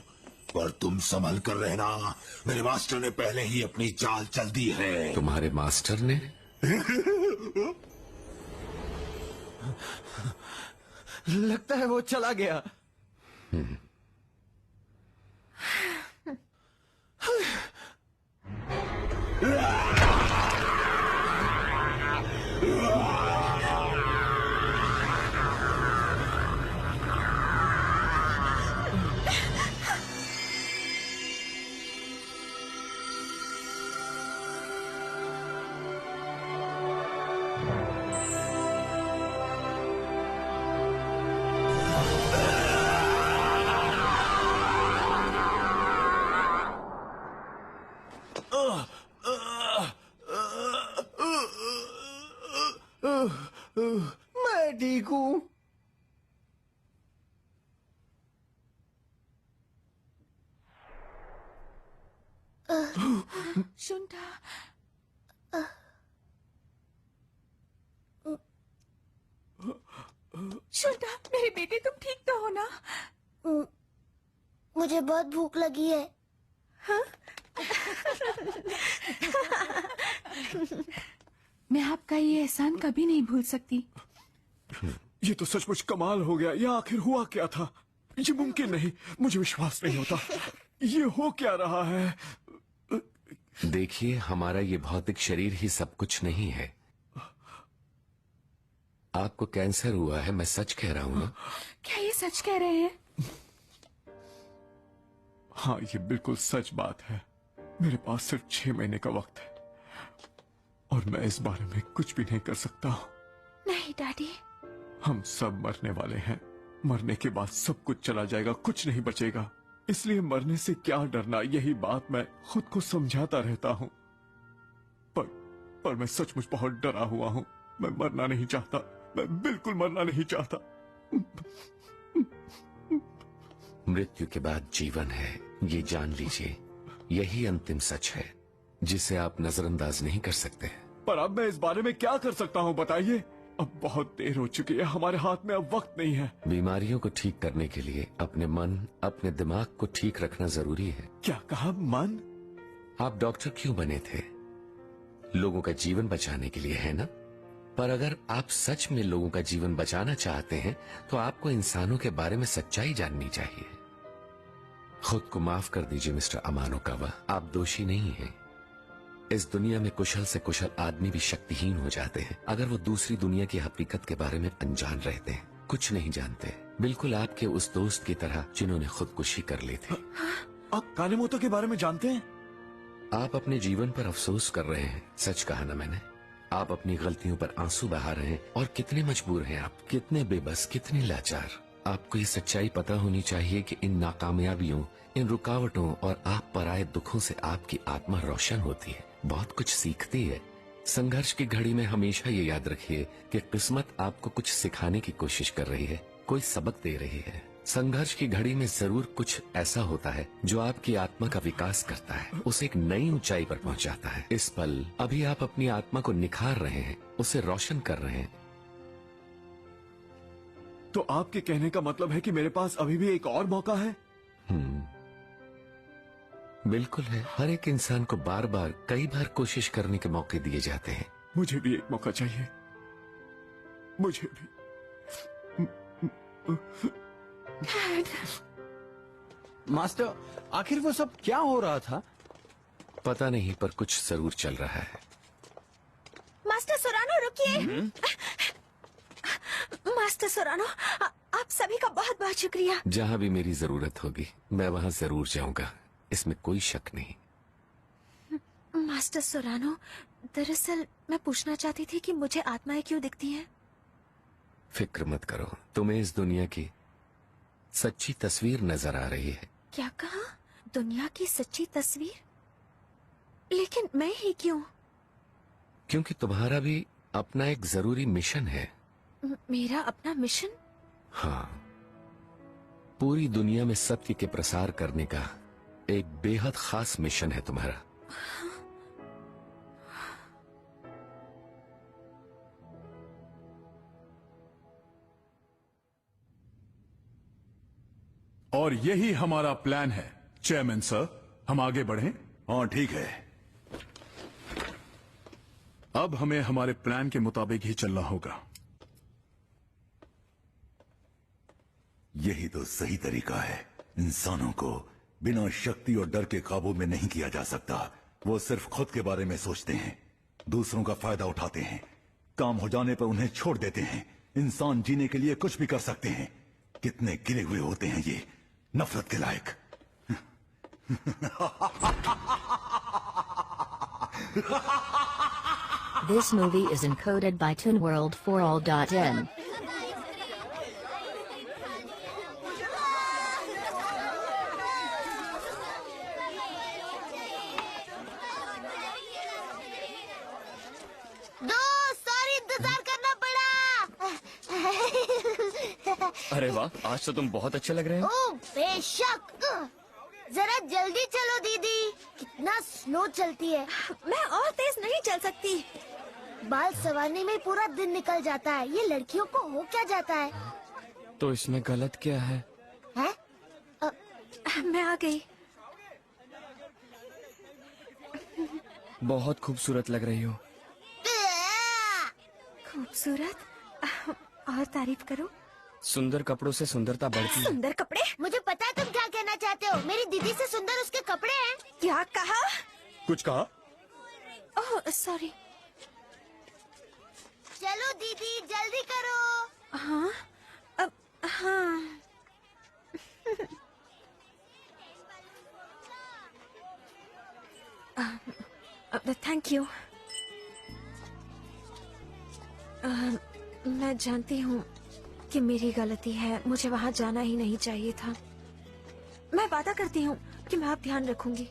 पर तुम संभल कर रहना, मेरे मास्टर ने पहले ही अपनी चाल चल दी है। तुम्हारे मास्टर ने? लगता है वो चला गया। मैं ठीक हूँ। शुंठा, शुंठा, मेरे बेटे तुम ठीक तो हो ना? मुझे बहुत भूख लगी है। हाँ? मैं आपका ये एहसान कभी नहीं भूल सकती। ये तो सचमुच कमाल हो गया। ये आखिर हुआ क्या था? ये मुमकिन नहीं, मुझे विश्वास नहीं होता। ये हो क्या रहा है? देखिए, हमारा ये भौतिक शरीर ही सब कुछ नहीं है। आपको कैंसर हुआ है, मैं सच कह रहा हूँ ना? क्या ये सच कह रहे हैं? हाँ, ये बिल्कुल सच बात है। मेरे पास सिर्फ 6 महीने का वक्त है और मैं इस बारे में कुछ भी नहीं कर सकता हूँ। नहीं डैडी, हम सब मरने वाले हैं। मरने के बाद सब कुछ चला जाएगा, कुछ नहीं बचेगा। इसलिए मरने से क्या डरना, यही बात मैं खुद को समझाता रहता हूँ। पर मैं सचमुच बहुत डरा हुआ हूँ। मैं मरना नहीं चाहता, मैं बिल्कुल मरना नहीं चाहता। मृत्यु के बाद जीवन है, ये जान लीजिए। यही अंतिम सच है जिसे आप नजरअंदाज नहीं कर सकते। पर अब मैं इस बारे में क्या कर सकता हूँ, बताइए? अब बहुत देर हो चुकी है, हमारे हाथ में अब वक्त नहीं है। बीमारियों को ठीक करने के लिए अपने मन, अपने दिमाग को ठीक रखना जरूरी है। क्या कहा? मन? आप डॉक्टर क्यों बने थे? लोगों का जीवन बचाने के लिए, है ना? पर अगर आप सच में लोगों का जीवन बचाना चाहते हैं तो आपको इंसानों के बारे में सच्चाई जाननी चाहिए। खुद को माफ कर दीजिए मिस्टर अमानुकावा, आप दोषी नहीं हैं। इस दुनिया में कुशल से कुशल आदमी भी शक्तिहीन हो जाते हैं अगर वो दूसरी दुनिया की हकीकत के बारे में अनजान रहते हैं, कुछ नहीं जानते। बिल्कुल आपके उस दोस्त की तरह जिन्होंने खुदकुशी कर ली थी। आप कानेमोतो के बारे में जानते हैं? आप अपने जीवन पर अफसोस कर रहे हैं, सच कहा ना मैंने। आप अपनी गलतियों पर आंसू बहा रहे हैं और कितने मजबूर हैं आप, कितने बेबस, कितने लाचार। आपको ये सच्चाई पता होनी चाहिए कि इन नाकामयाबियों, इन रुकावटों और आप पर आए दुखों से आपकी आत्मा रोशन होती है, बहुत कुछ सीखती है। संघर्ष की घड़ी में हमेशा ये याद रखिए कि किस्मत आपको कुछ सिखाने की कोशिश कर रही है, कोई सबक दे रही है। संघर्ष की घड़ी में जरूर कुछ ऐसा होता है जो आपकी आत्मा का विकास करता है, उसे एक नई ऊंचाई पर पहुंचाता है। इस पल अभी आप अपनी आत्मा को निखार रहे हैं, उसे रोशन कर रहे हैं। तो आपके कहने का मतलब है कि मेरे पास अभी भी एक और मौका है? बिल्कुल है। हर एक इंसान को बार बार, कई बार कोशिश करने के मौके दिए जाते हैं। मुझे भी एक मौका चाहिए, मुझे भी। मास्टर, आखिर वो सब क्या हो रहा था? पता नहीं, पर कुछ जरूर चल रहा है। मास्टर सोरानो रुकिए। मास्टर सोरानो, आप सभी का बहुत बहुत शुक्रिया। जहाँ भी मेरी जरूरत होगी मैं वहाँ जरूर जाऊंगा, इसमें कोई शक नहीं। मास्टर सोरानो, दरअसल मैं पूछना चाहती थी कि मुझे आत्माएं क्यों दिखती हैं? फिक्र मत करो, तुम्हें इस दुनिया की सच्ची तस्वीर नजर आ रही है। क्या कहा? दुनिया की सच्ची तस्वीर? लेकिन मैं ही क्यों? क्योंकि तुम्हारा भी अपना एक जरूरी मिशन है। मेरा अपना मिशन? हाँ, पूरी दुनिया में सत्य के प्रसार करने का एक बेहद खास मिशन है तुम्हारा। और यही हमारा प्लान है चेयरमैन सर। हम आगे बढ़ें? हाँ ठीक है। अब हमें हमारे प्लान के मुताबिक ही चलना होगा। यही तो सही तरीका है। इंसानों को बिना शक्ति और डर के काबू में नहीं किया जा सकता। वो सिर्फ खुद के बारे में सोचते हैं, दूसरों का फायदा उठाते हैं, काम हो जाने पर उन्हें छोड़ देते हैं। इंसान जीने के लिए कुछ भी कर सकते हैं। कितने गिरे हुए होते हैं ये, नफरत के लायक। This movie is encoded by ToonWorld4All.in. अरे वाह, आज तो तुम बहुत अच्छे लग रहे हो। ओह बेशक। जरा जल्दी चलो दीदी, कितना स्लो चलती है। मैं और तेज नहीं चल सकती। बाल संवारने में पूरा दिन निकल जाता है। ये लड़कियों को हो क्या जाता है? तो इसमें गलत क्या है? हैं? मैं आ गई। बहुत खूबसूरत लग रही हो। खूबसूरत। और तारीफ करो। सुंदर कपड़ों से सुंदरता बढ़ती है। सुंदर कपड़े? मुझे पता है तुम क्या कहना चाहते हो। मेरी दीदी से सुंदर उसके कपड़े हैं। क्या कहा? कुछ कहा? Oh sorry. चलो दीदी जल्दी करो। हाँ हाँ। Thank you. मैं जानती हूँ कि मेरी गलती है, मुझे वहाँ जाना ही नहीं चाहिए था। मैं वादा करती हूँ कि मैं अब ध्यान रखूंगी।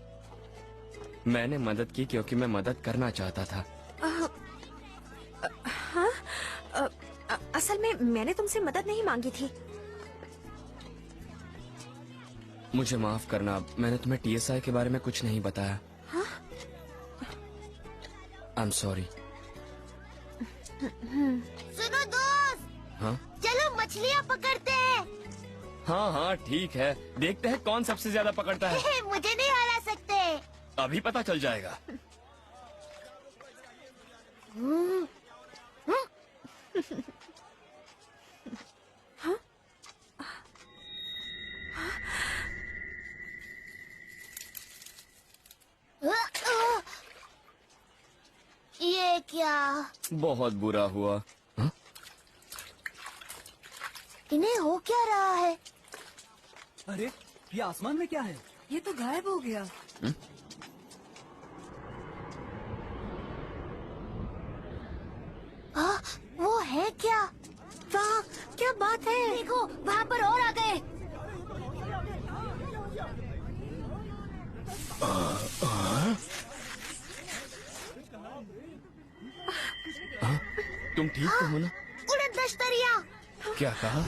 मैंने मदद की क्योंकि मैं मदद करना चाहता था। हाँ, असल में मैंने तुमसे मदद नहीं मांगी थी। मुझे माफ करना, मैंने तुम्हें टीएसआई के बारे में कुछ नहीं बताया। हाँ? I am sorry. सुनो दोस्त, हाँ? चलो मछलियाँ पकड़ते हैं। हाँ हाँ ठीक है, देखते हैं कौन सबसे ज्यादा पकड़ता है। मुझे नहीं हरा सकते। अभी पता चल जाएगा। ये क्या? बहुत बुरा हुआ। हा? इन्हें हो क्या रहा है? अरे ये आसमान में क्या है? ये तो गायब हो गया। वो है क्या? वाह क्या बात है। देखो वहाँ पर और आ गए। तुम ठीक तो हो ना? उड़न दस्तरिया। क्या कहा?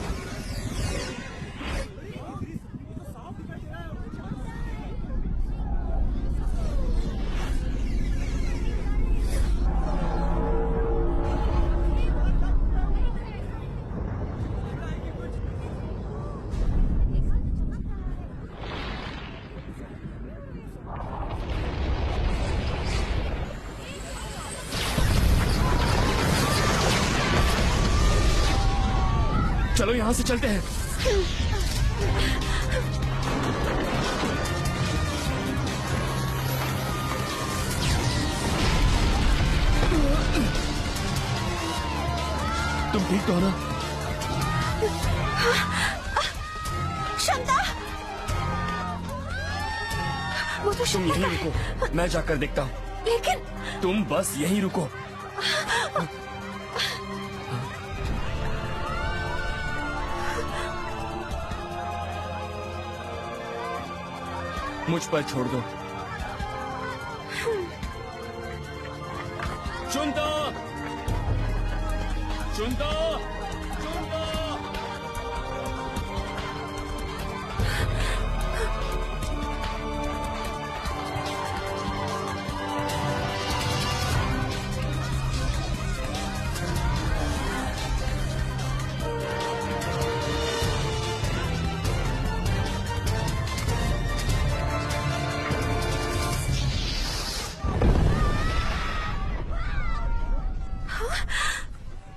चलो यहाँ से चलते हैं। तुम ठीक तो हो ना? क्षमता, वो तो तुम यहीं रुको, मैं जाकर देखता हूँ। लेकिन तुम बस यहीं रुको। मुझ पर छोड़ दो। चुनता, चुनता, चुनता।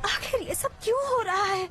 आखिर ये सब क्यों हो रहा है?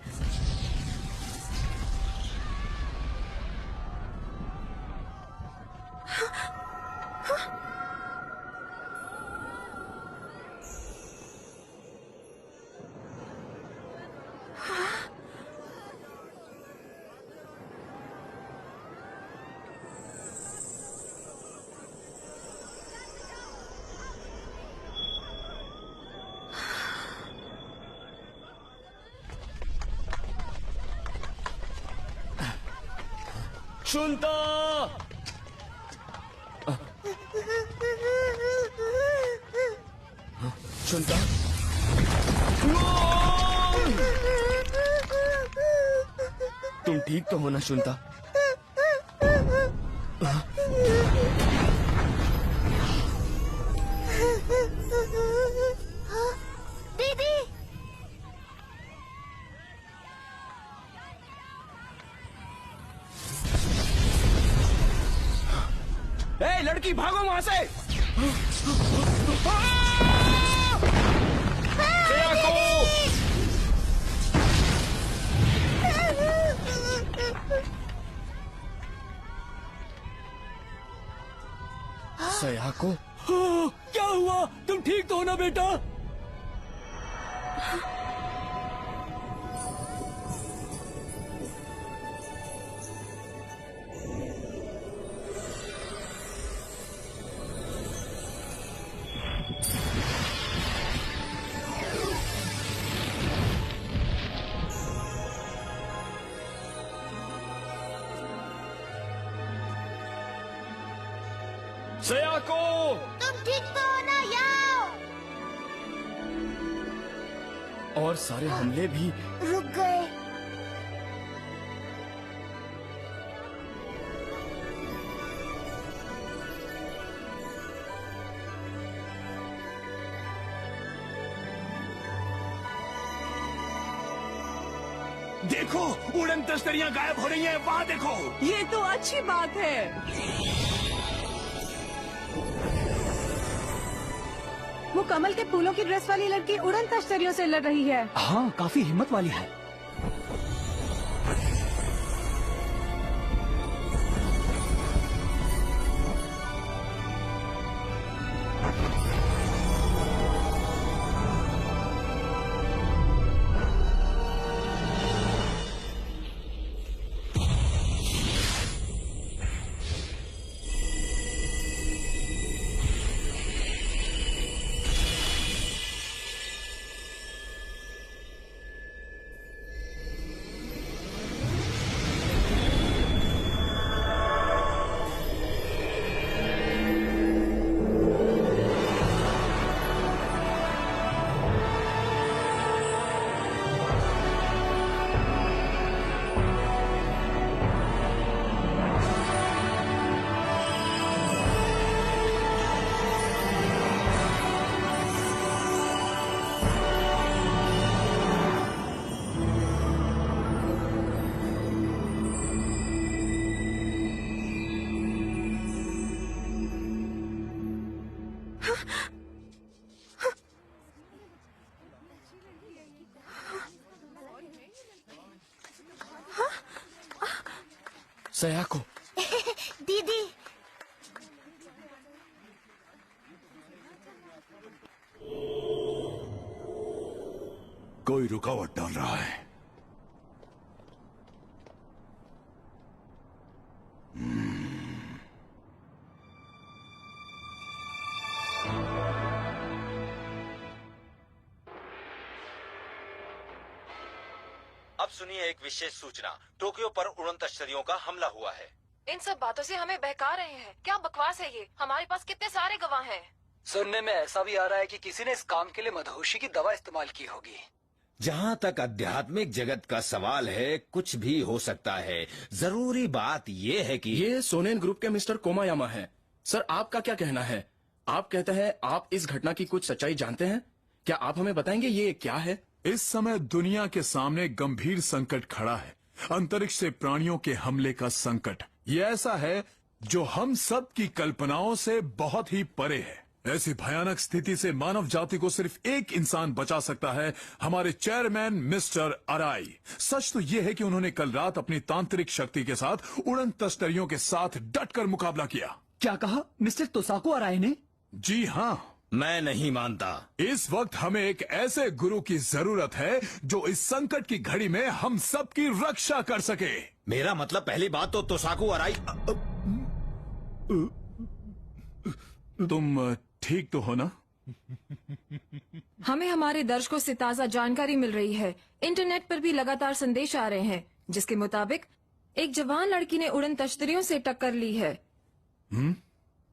चुनता, चुनता। तुम ठीक तो हो ना चुनता? दीदी, ए लड़की भागो वहां से। देखो सयाको, क्या हुआ? तुम ठीक तो हो ना बेटा? सयाको, तुम ठीक तो हो ना याओ? और सारे हमले भी रुक गए। देखो, उड़न तश्तरियां गायब हो रही हैं। वहाँ देखो। ये तो अच्छी बात है। वो कमल के फूलों की ड्रेस वाली लड़की उड़न तश्तरियों से लड़ रही है। हाँ, काफी हिम्मत वाली है। सयाको, दीदी, कोई रुकावट डाल रहा है। अब सुनिए एक विशेष सूचना। टोक्यो पर उड़न तश्तरियों का हमला हुआ है। इन सब बातों से हमें बहका रहे हैं। क्या बकवास है ये? हमारे पास कितने सारे गवाह हैं। सुनने में ऐसा भी आ रहा है कि किसी ने इस काम के लिए मदहोशी की दवा इस्तेमाल की होगी। जहाँ तक आध्यात्मिक जगत का सवाल है, कुछ भी हो सकता है। जरूरी बात ये है कि ये सोनेन ग्रुप के मिस्टर कोमायामा हैं। सर, आपका क्या कहना है? आप कहते हैं आप इस घटना की कुछ सच्चाई जानते हैं। क्या आप हमें बताएंगे ये क्या है? इस समय दुनिया के सामने गंभीर संकट खड़ा है। अंतरिक्ष से प्राणियों के हमले का संकट। ये ऐसा है जो हम सब की कल्पनाओं से बहुत ही परे है। ऐसी भयानक स्थिति से मानव जाति को सिर्फ एक इंसान बचा सकता है, हमारे चेयरमैन मिस्टर अराई। सच तो ये है कि उन्होंने कल रात अपनी तांत्रिक शक्ति के साथ उड़न तश्तरियों के साथ डटकर मुकाबला किया। क्या कहा मिस्टर तोसाको अराई ने? जी हाँ, मैं नहीं मानता। इस वक्त हमें एक ऐसे गुरु की जरूरत है जो इस संकट की घड़ी में हम सब की रक्षा कर सके। मेरा मतलब पहली बात तो तोसाकू अराई। तुम ठीक तो हो ना? हमें हमारे दर्शकों से ताज़ा जानकारी मिल रही है। इंटरनेट पर भी लगातार संदेश आ रहे हैं जिसके मुताबिक एक जवान लड़की ने उड़न तश्तरियों से टक्कर ली है।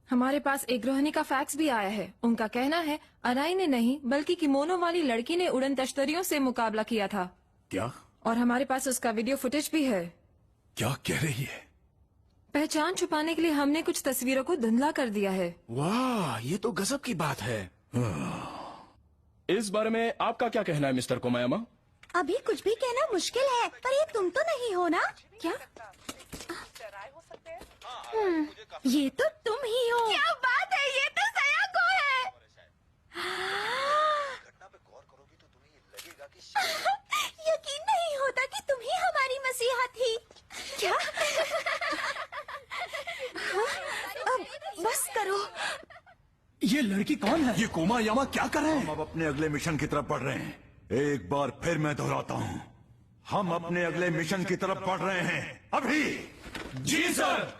हमारे पास एक गृहिणी का फैक्स भी आया है। उनका कहना है अराई ने नहीं बल्कि किमोनो वाली लड़की ने उड़न तश्तरियों से मुकाबला किया था। क्या? और हमारे पास उसका वीडियो फुटेज भी है। क्या कह रही है? पहचान छुपाने के लिए हमने कुछ तस्वीरों को धुंधला कर दिया है। वाह, ये तो गजब की बात है। इस बारे में आपका क्या कहना है मिस्टर कोमायामा? अभी कुछ भी कहना मुश्किल है, पर ये तुम तो नहीं हो ना? क्या? ये तो तुम ही हो। क्या बात है, ये तो सयाको है। यकीन नहीं होता कि तुम ही हमारी मसीहा थी। क्या? अब बस करो। लड़की कौन है? ये कोमायामा क्या कर रहे हैं? हम अब अपने अगले मिशन की तरफ बढ़ रहे हैं। एक बार फिर मैं दोहराता हूँ, हम अपने अगले मिशन की तरफ बढ़ रहे हैं अभी। जी सर।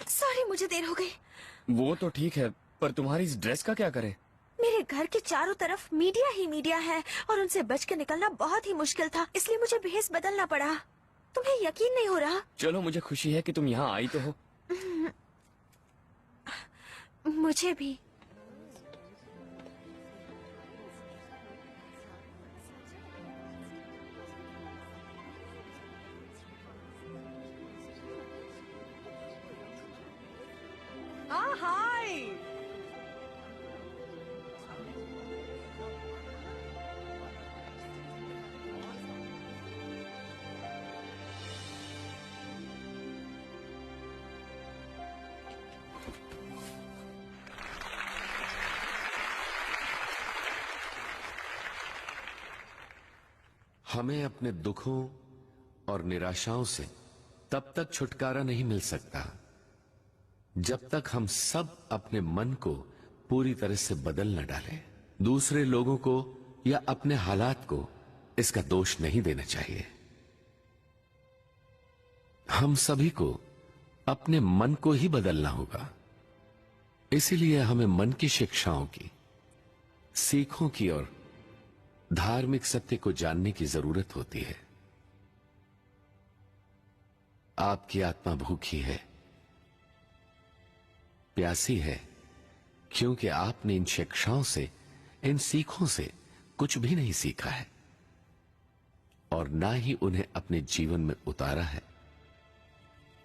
सॉरी, मुझे देर हो गई। वो तो ठीक है, पर तुम्हारी इस ड्रेस का क्या करें? मेरे घर के चारों तरफ मीडिया ही मीडिया है और उनसे बच के निकलना बहुत ही मुश्किल था, इसलिए मुझे भेस बदलना पड़ा। तुम्हें यकीन नहीं हो रहा? चलो, मुझे खुशी है कि तुम यहाँ आई तो हो। मुझे भी। हाय। हमें अपने दुखों और निराशाओं से तब तक छुटकारा नहीं मिल सकता जब तक हम सब अपने मन को पूरी तरह से बदल न डालें। दूसरे लोगों को या अपने हालात को इसका दोष नहीं देना चाहिए। हम सभी को अपने मन को ही बदलना होगा। इसीलिए हमें मन की शिक्षाओं की, सीखों की और धार्मिक सत्य को जानने की जरूरत होती है। आपकी आत्मा भूखी है, प्यासी है, क्योंकि आपने इन शिक्षाओं से, इन सीखों से कुछ भी नहीं सीखा है और ना ही उन्हें अपने जीवन में उतारा है।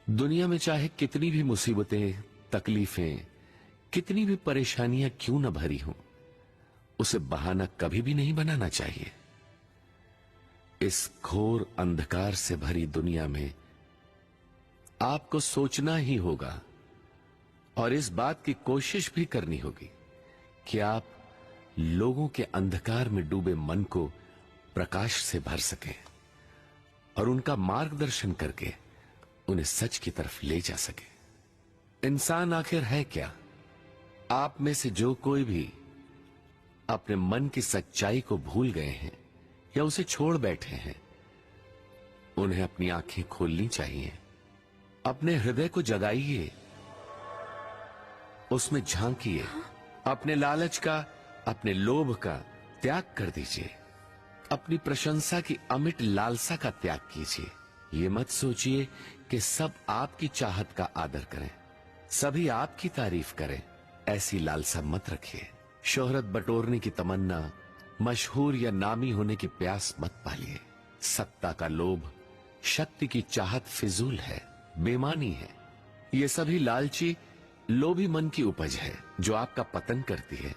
दुनिया में चाहे कितनी भी मुसीबतें, तकलीफें, कितनी भी परेशानियां क्यों न भरी हों, उसे बहाना कभी भी नहीं बनाना चाहिए। इस घोर अंधकार से भरी दुनिया में आपको सोचना ही होगा और इस बात की कोशिश भी करनी होगी कि आप लोगों के अंधकार में डूबे मन को प्रकाश से भर सकें और उनका मार्गदर्शन करके उन्हें सच की तरफ ले जा सके। इंसान आखिर है क्या? आप में से जो कोई भी अपने मन की सच्चाई को भूल गए हैं या उसे छोड़ बैठे हैं, उन्हें अपनी आंखें खोलनी चाहिए। अपने हृदय को जगाइए, उसमें झांकिए। अपने लालच का, अपने लोभ का त्याग कर दीजिए। अपनी प्रशंसा की अमिट लालसा का त्याग कीजिए। ये मत सोचिए कि सब आपकी चाहत का आदर करें, सभी आपकी तारीफ करें। ऐसी लालसा मत रखिए। शोहरत बटोरने की तमन्ना, मशहूर या नामी होने की प्यास मत पालिए। सत्ता का लोभ, शक्ति की चाहत फिजूल है, बेमानी है। ये सभी लालची, लोभी मन की उपज है जो आपका पतन करती है।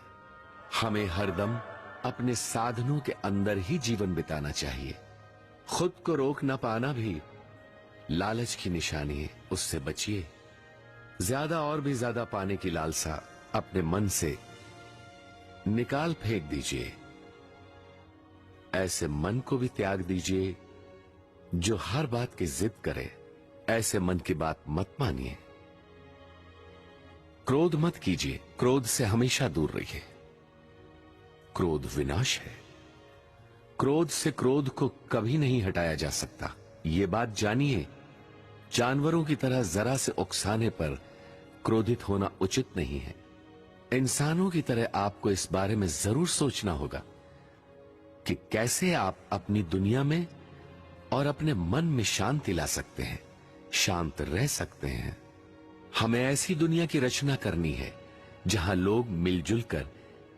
हमें हरदम अपने साधनों के अंदर ही जीवन बिताना चाहिए। खुद को रोक न पाना भी लालच की निशानी है, उससे बचिए। ज्यादा और भी ज्यादा पाने की लालसा अपने मन से निकाल फेंक दीजिए। ऐसे मन को भी त्याग दीजिए जो हर बात की जिद करे। ऐसे मन की बात मत मानिए। क्रोध मत कीजिए, क्रोध से हमेशा दूर रहिए। क्रोध विनाश है। क्रोध से क्रोध को कभी नहीं हटाया जा सकता। ये बात जानिए। जानवरों की तरह जरा से उकसाने पर क्रोधित होना उचित नहीं है। इंसानों की तरह आपको इस बारे में जरूर सोचना होगा कि कैसे आप अपनी दुनिया में और अपने मन में शांति ला सकते हैं, शांत रह सकते हैं। हमें ऐसी दुनिया की रचना करनी है जहां लोग मिलजुल कर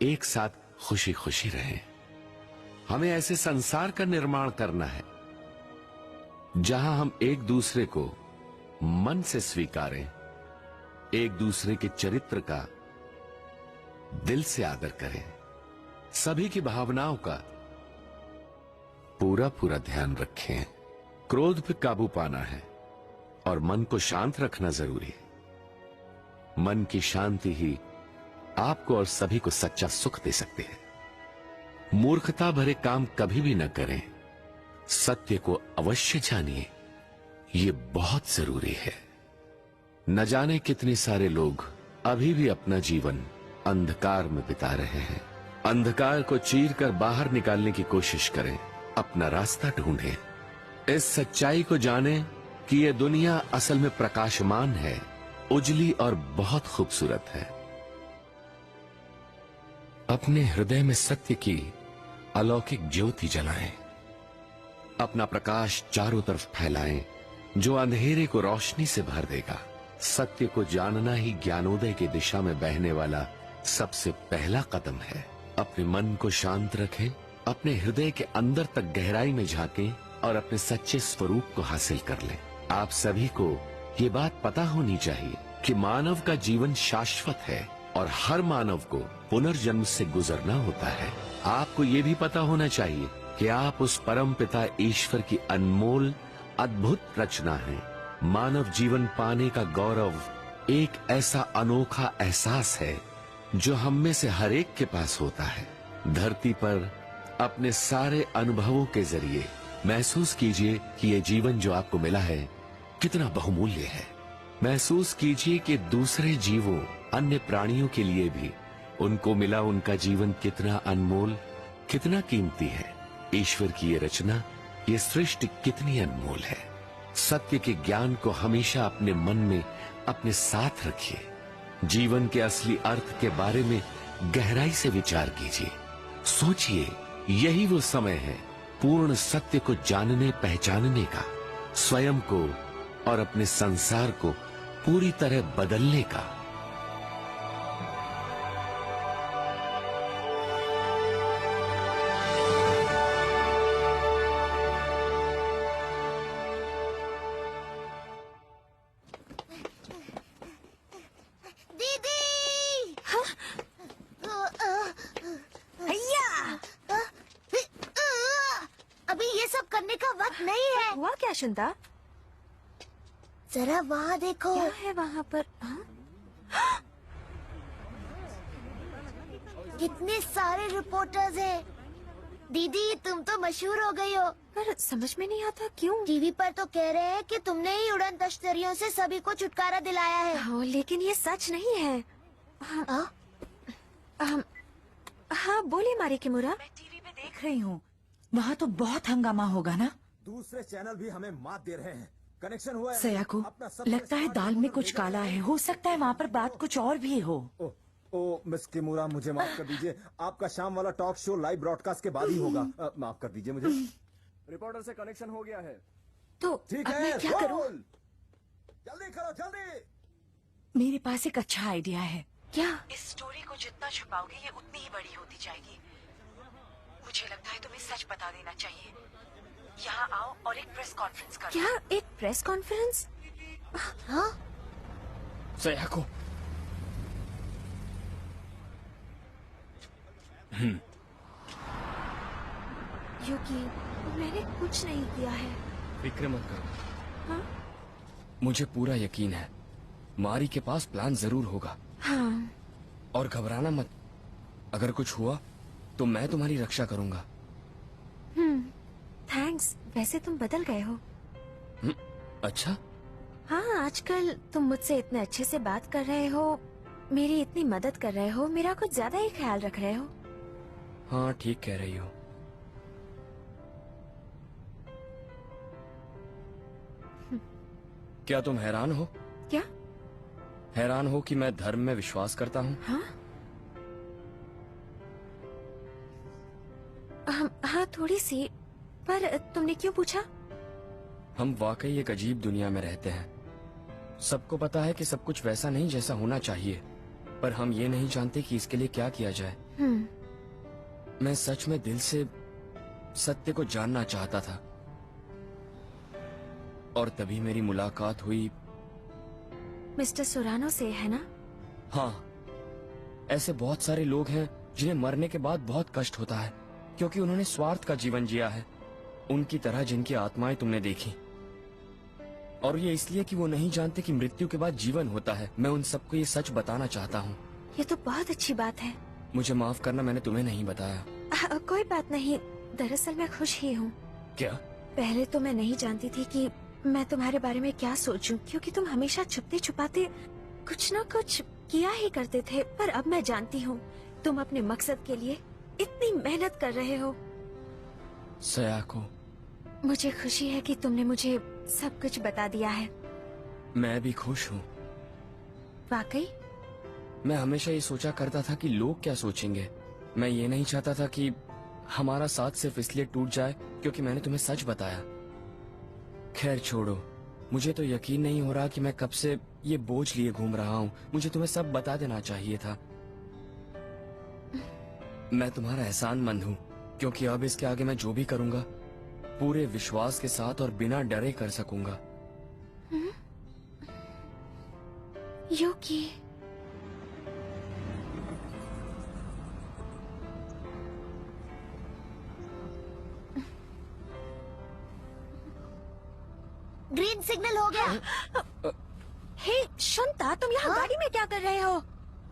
एक साथ खुशी खुशी रहें। हमें ऐसे संसार का निर्माण करना है जहां हम एक दूसरे को मन से स्वीकारें, एक दूसरे के चरित्र का दिल से आदर करें, सभी की भावनाओं का पूरा पूरा ध्यान रखें। क्रोध पे काबू पाना है और मन को शांत रखना जरूरी है। मन की शांति ही आपको और सभी को सच्चा सुख दे सकते हैं। मूर्खता भरे काम कभी भी न करें। सत्य को अवश्य जानिए, ये बहुत जरूरी है। न जाने कितने सारे लोग अभी भी अपना जीवन अंधकार में बिता रहे हैं। अंधकार को चीर कर बाहर निकालने की कोशिश करें, अपना रास्ता ढूंढें। इस सच्चाई को जानें कि ये दुनिया असल में प्रकाशमान है, उजली और बहुत खूबसूरत है। अपने हृदय में सत्य की अलौकिक ज्योति जलाएं। अपना प्रकाश चारों तरफ फैलाएं, जो अंधेरे को रोशनी से भर देगा। सत्य को जानना ही ज्ञानोदय की दिशा में बहने वाला सबसे पहला कदम है। अपने मन को शांत रखें, अपने हृदय के अंदर तक गहराई में झांकें और अपने सच्चे स्वरूप को हासिल कर लें। आप सभी को ये बात पता होनी चाहिए कि मानव का जीवन शाश्वत है और हर मानव को पुनर्जन्म से गुजरना होता है। आपको ये भी पता होना चाहिए कि आप उस परम पिता ईश्वर की अनमोल अद्भुत रचना हैं। मानव जीवन पाने का गौरव एक ऐसा अनोखा एहसास है जो हम में से हर एक के पास होता है। धरती पर अपने सारे अनुभवों के जरिए महसूस कीजिए कि ये जीवन जो आपको मिला है कितना बहुमूल्य है। महसूस कीजिए कि दूसरे जीवों, अन्य प्राणियों के लिए भी उनको मिला उनका जीवन कितना अनमोल, कितना कीमती है। ईश्वर की ये रचना, ये सृष्टि कितनी अनमोल है। सत्य के ज्ञान को हमेशा अपने मन में अपने साथ रखिए। जीवन के असली अर्थ के बारे में गहराई से विचार कीजिए। सोचिए, यही वो समय है पूर्ण सत्य को जानने पहचानने का, स्वयं को और अपने संसार को पूरी तरह बदलने का। चिंता, जरा वहाँ देखो। क्या है वहाँ पर? कितने सारे रिपोर्टर्स हैं। दीदी, तुम तो मशहूर हो गई हो। पर समझ में नहीं आता क्यों। टीवी पर तो कह रहे हैं कि तुमने ही उड़न तश्तरियों से सभी को छुटकारा दिलाया है। हाँ, लेकिन ये सच नहीं है। हाँ, बोलिए मारी किमुरा। मैं टीवी पे देख रही हूँ, वहाँ तो बहुत हंगामा होगा ना। दूसरे चैनल भी हमें मात दे रहे हैं। कनेक्शन हुआ है। सयाको, लगता है दाल में कुछ काला है। हो सकता है वहाँ पर बात कुछ और भी हो। ओ मिस किमुरा, मुझे माफ कर दीजिए। आपका शाम वाला टॉक शो लाइव ब्रॉडकास्ट के बाद ही होगा। माफ कर दीजिए मुझे। रिपोर्टर से कनेक्शन हो गया है। तो ठीक है, है, क्या करूं? जल्दी करो, जल्दी। मेरे पास एक अच्छा आइडिया है। क्या? इस स्टोरी को जितना छुपाओगे ये उतनी ही बड़ी होती जाएगी। मुझे लगता है तुम्हें सच बता देना चाहिए। यहाँ आओ और एक प्रेस कॉन्फ्रेंस करो। क्या? एक प्रेस कॉन्फ्रेंस? हाँ? सयाको। युकी, मैंने कुछ नहीं किया है। फिक्र मत करो। हाँ? मुझे पूरा यकीन है मारी के पास प्लान जरूर होगा। हाँ। और घबराना मत, अगर कुछ हुआ तो मैं तुम्हारी रक्षा करूंगा। थैंक्स। वैसे तुम बदल गए हो। अच्छा? हाँ, आजकल तुम मुझसे इतने अच्छे से बात कर रहे हो, मेरी इतनी मदद कर रहे हो, मेरा कुछ ज्यादा ही ख्याल रख रहे हो। हाँ, ठीक कह रही हो। क्या तुम हैरान हो? क्या? हैरान हो कि मैं धर्म में विश्वास करता हूँ? हाँ? हाँ, थोड़ी सी। पर तुमने क्यों पूछा? हम वाकई एक अजीब दुनिया में रहते हैं। सबको पता है कि सब कुछ वैसा नहीं जैसा होना चाहिए, पर हम ये नहीं जानते कि इसके लिए क्या किया जाए। मैं सच में दिल से सत्य को जानना चाहता था, और तभी मेरी मुलाकात हुई मिस्टर सोरानो से, है ना? हाँ, ऐसे बहुत सारे लोग हैं जिन्हें मरने के बाद बहुत कष्ट होता है, क्योंकि उन्होंने स्वार्थ का जीवन जिया है, उनकी तरह जिनकी आत्माएं तुमने देखी। और ये इसलिए कि वो नहीं जानते कि मृत्यु के बाद जीवन होता है। मैं उन सबको ये सच बताना चाहता हूँ। ये तो बहुत अच्छी बात है। मुझे माफ करना, मैंने तुम्हें नहीं बताया। कोई बात नहीं, दरअसल मैं खुश ही हूँ। क्या? पहले तो मैं नहीं जानती थी कि मैं तुम्हारे बारे में क्या सोचूं, क्योंकि तुम हमेशा छुपते छुपाते कुछ न कुछ किया ही करते थे। पर अब मैं जानती हूँ तुम अपने मकसद के लिए इतनी मेहनत कर रहे हो। सयाको, मुझे खुशी है कि तुमने मुझे सब कुछ बता दिया है। मैं भी खुश हूँ। वाकई? मैं हमेशा ये सोचा करता था कि लोग क्या सोचेंगे। मैं ये नहीं चाहता था कि हमारा साथ सिर्फ इसलिए टूट जाए क्योंकि मैंने तुम्हें सच बताया। खैर छोड़ो, मुझे तो यकीन नहीं हो रहा कि मैं कब से ये बोझ लिए घूम रहा हूँ। मुझे तुम्हें सब बता देना चाहिए था। मैं तुम्हारा एहसानमंद हूँ, क्योंकि अब इसके आगे मैं जो भी करूँगा पूरे विश्वास के साथ और बिना डरे कर सकूंगा। यूकी, ग्रीन सिग्नल हो गया। हे शांता, तुम यहाँ गाड़ी में क्या कर रहे हो?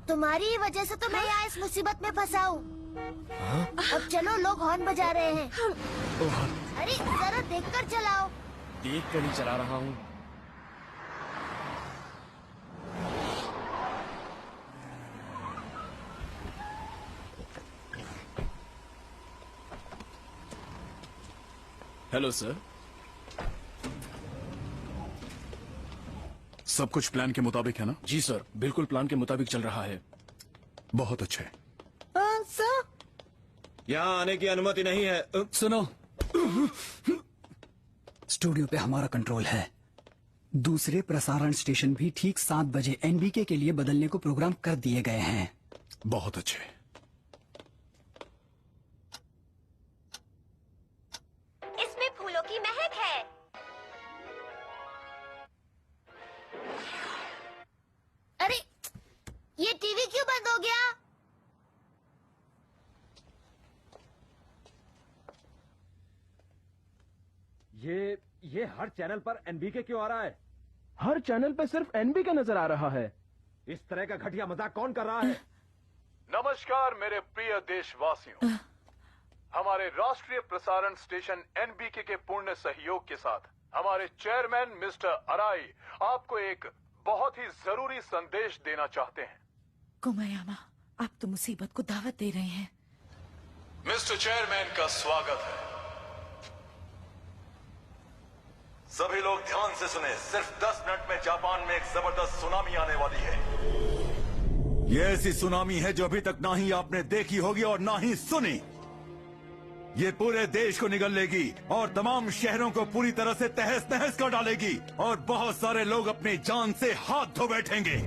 तुम्हारी ही वजह से तो मैं यहाँ इस मुसीबत में फंसा हूँ। अब चलो, लोग हॉर्न बजा रहे हैं। अरे जरा देखकर चलाओ। देख कर ही चला रहा हूँ। Hello sir. सब कुछ प्लान के मुताबिक है ना? जी सर, बिल्कुल प्लान के मुताबिक चल रहा है। बहुत अच्छे। सर, यहाँ आने की अनुमति नहीं है। सुनो, स्टूडियो पे हमारा कंट्रोल है। दूसरे प्रसारण स्टेशन भी ठीक 7 बजे एनबीके के लिए बदलने को प्रोग्राम कर दिए गए हैं। बहुत अच्छे। इसमें फूलों की महक है। अरे ये टीवी क्यों बंद हो गया? ये हर चैनल पर एनबीके क्यों आ रहा है? हर चैनल पे सिर्फ एनबीके नजर आ रहा है। इस तरह का घटिया मजाक कौन कर रहा है? नमस्कार मेरे प्रिय देशवासियों। हमारे राष्ट्रीय प्रसारण स्टेशन एनबीके के पूर्ण सहयोग के साथ हमारे चेयरमैन मिस्टर अराई आपको एक बहुत ही जरूरी संदेश देना चाहते हैं। कोमायामा, आप तो मुसीबत को दावत दे रहे हैं। मिस्टर चेयरमैन का स्वागत है। सभी लोग ध्यान से सुने। सिर्फ 10 मिनट में जापान में एक जबरदस्त सुनामी आने वाली है। ये ऐसी सुनामी है जो अभी तक ना ही आपने देखी होगी और ना ही सुनी। ये पूरे देश को निगल लेगी और तमाम शहरों को पूरी तरह से तहस नहस कर डालेगी और बहुत सारे लोग अपनी जान से हाथ धो बैठेंगे।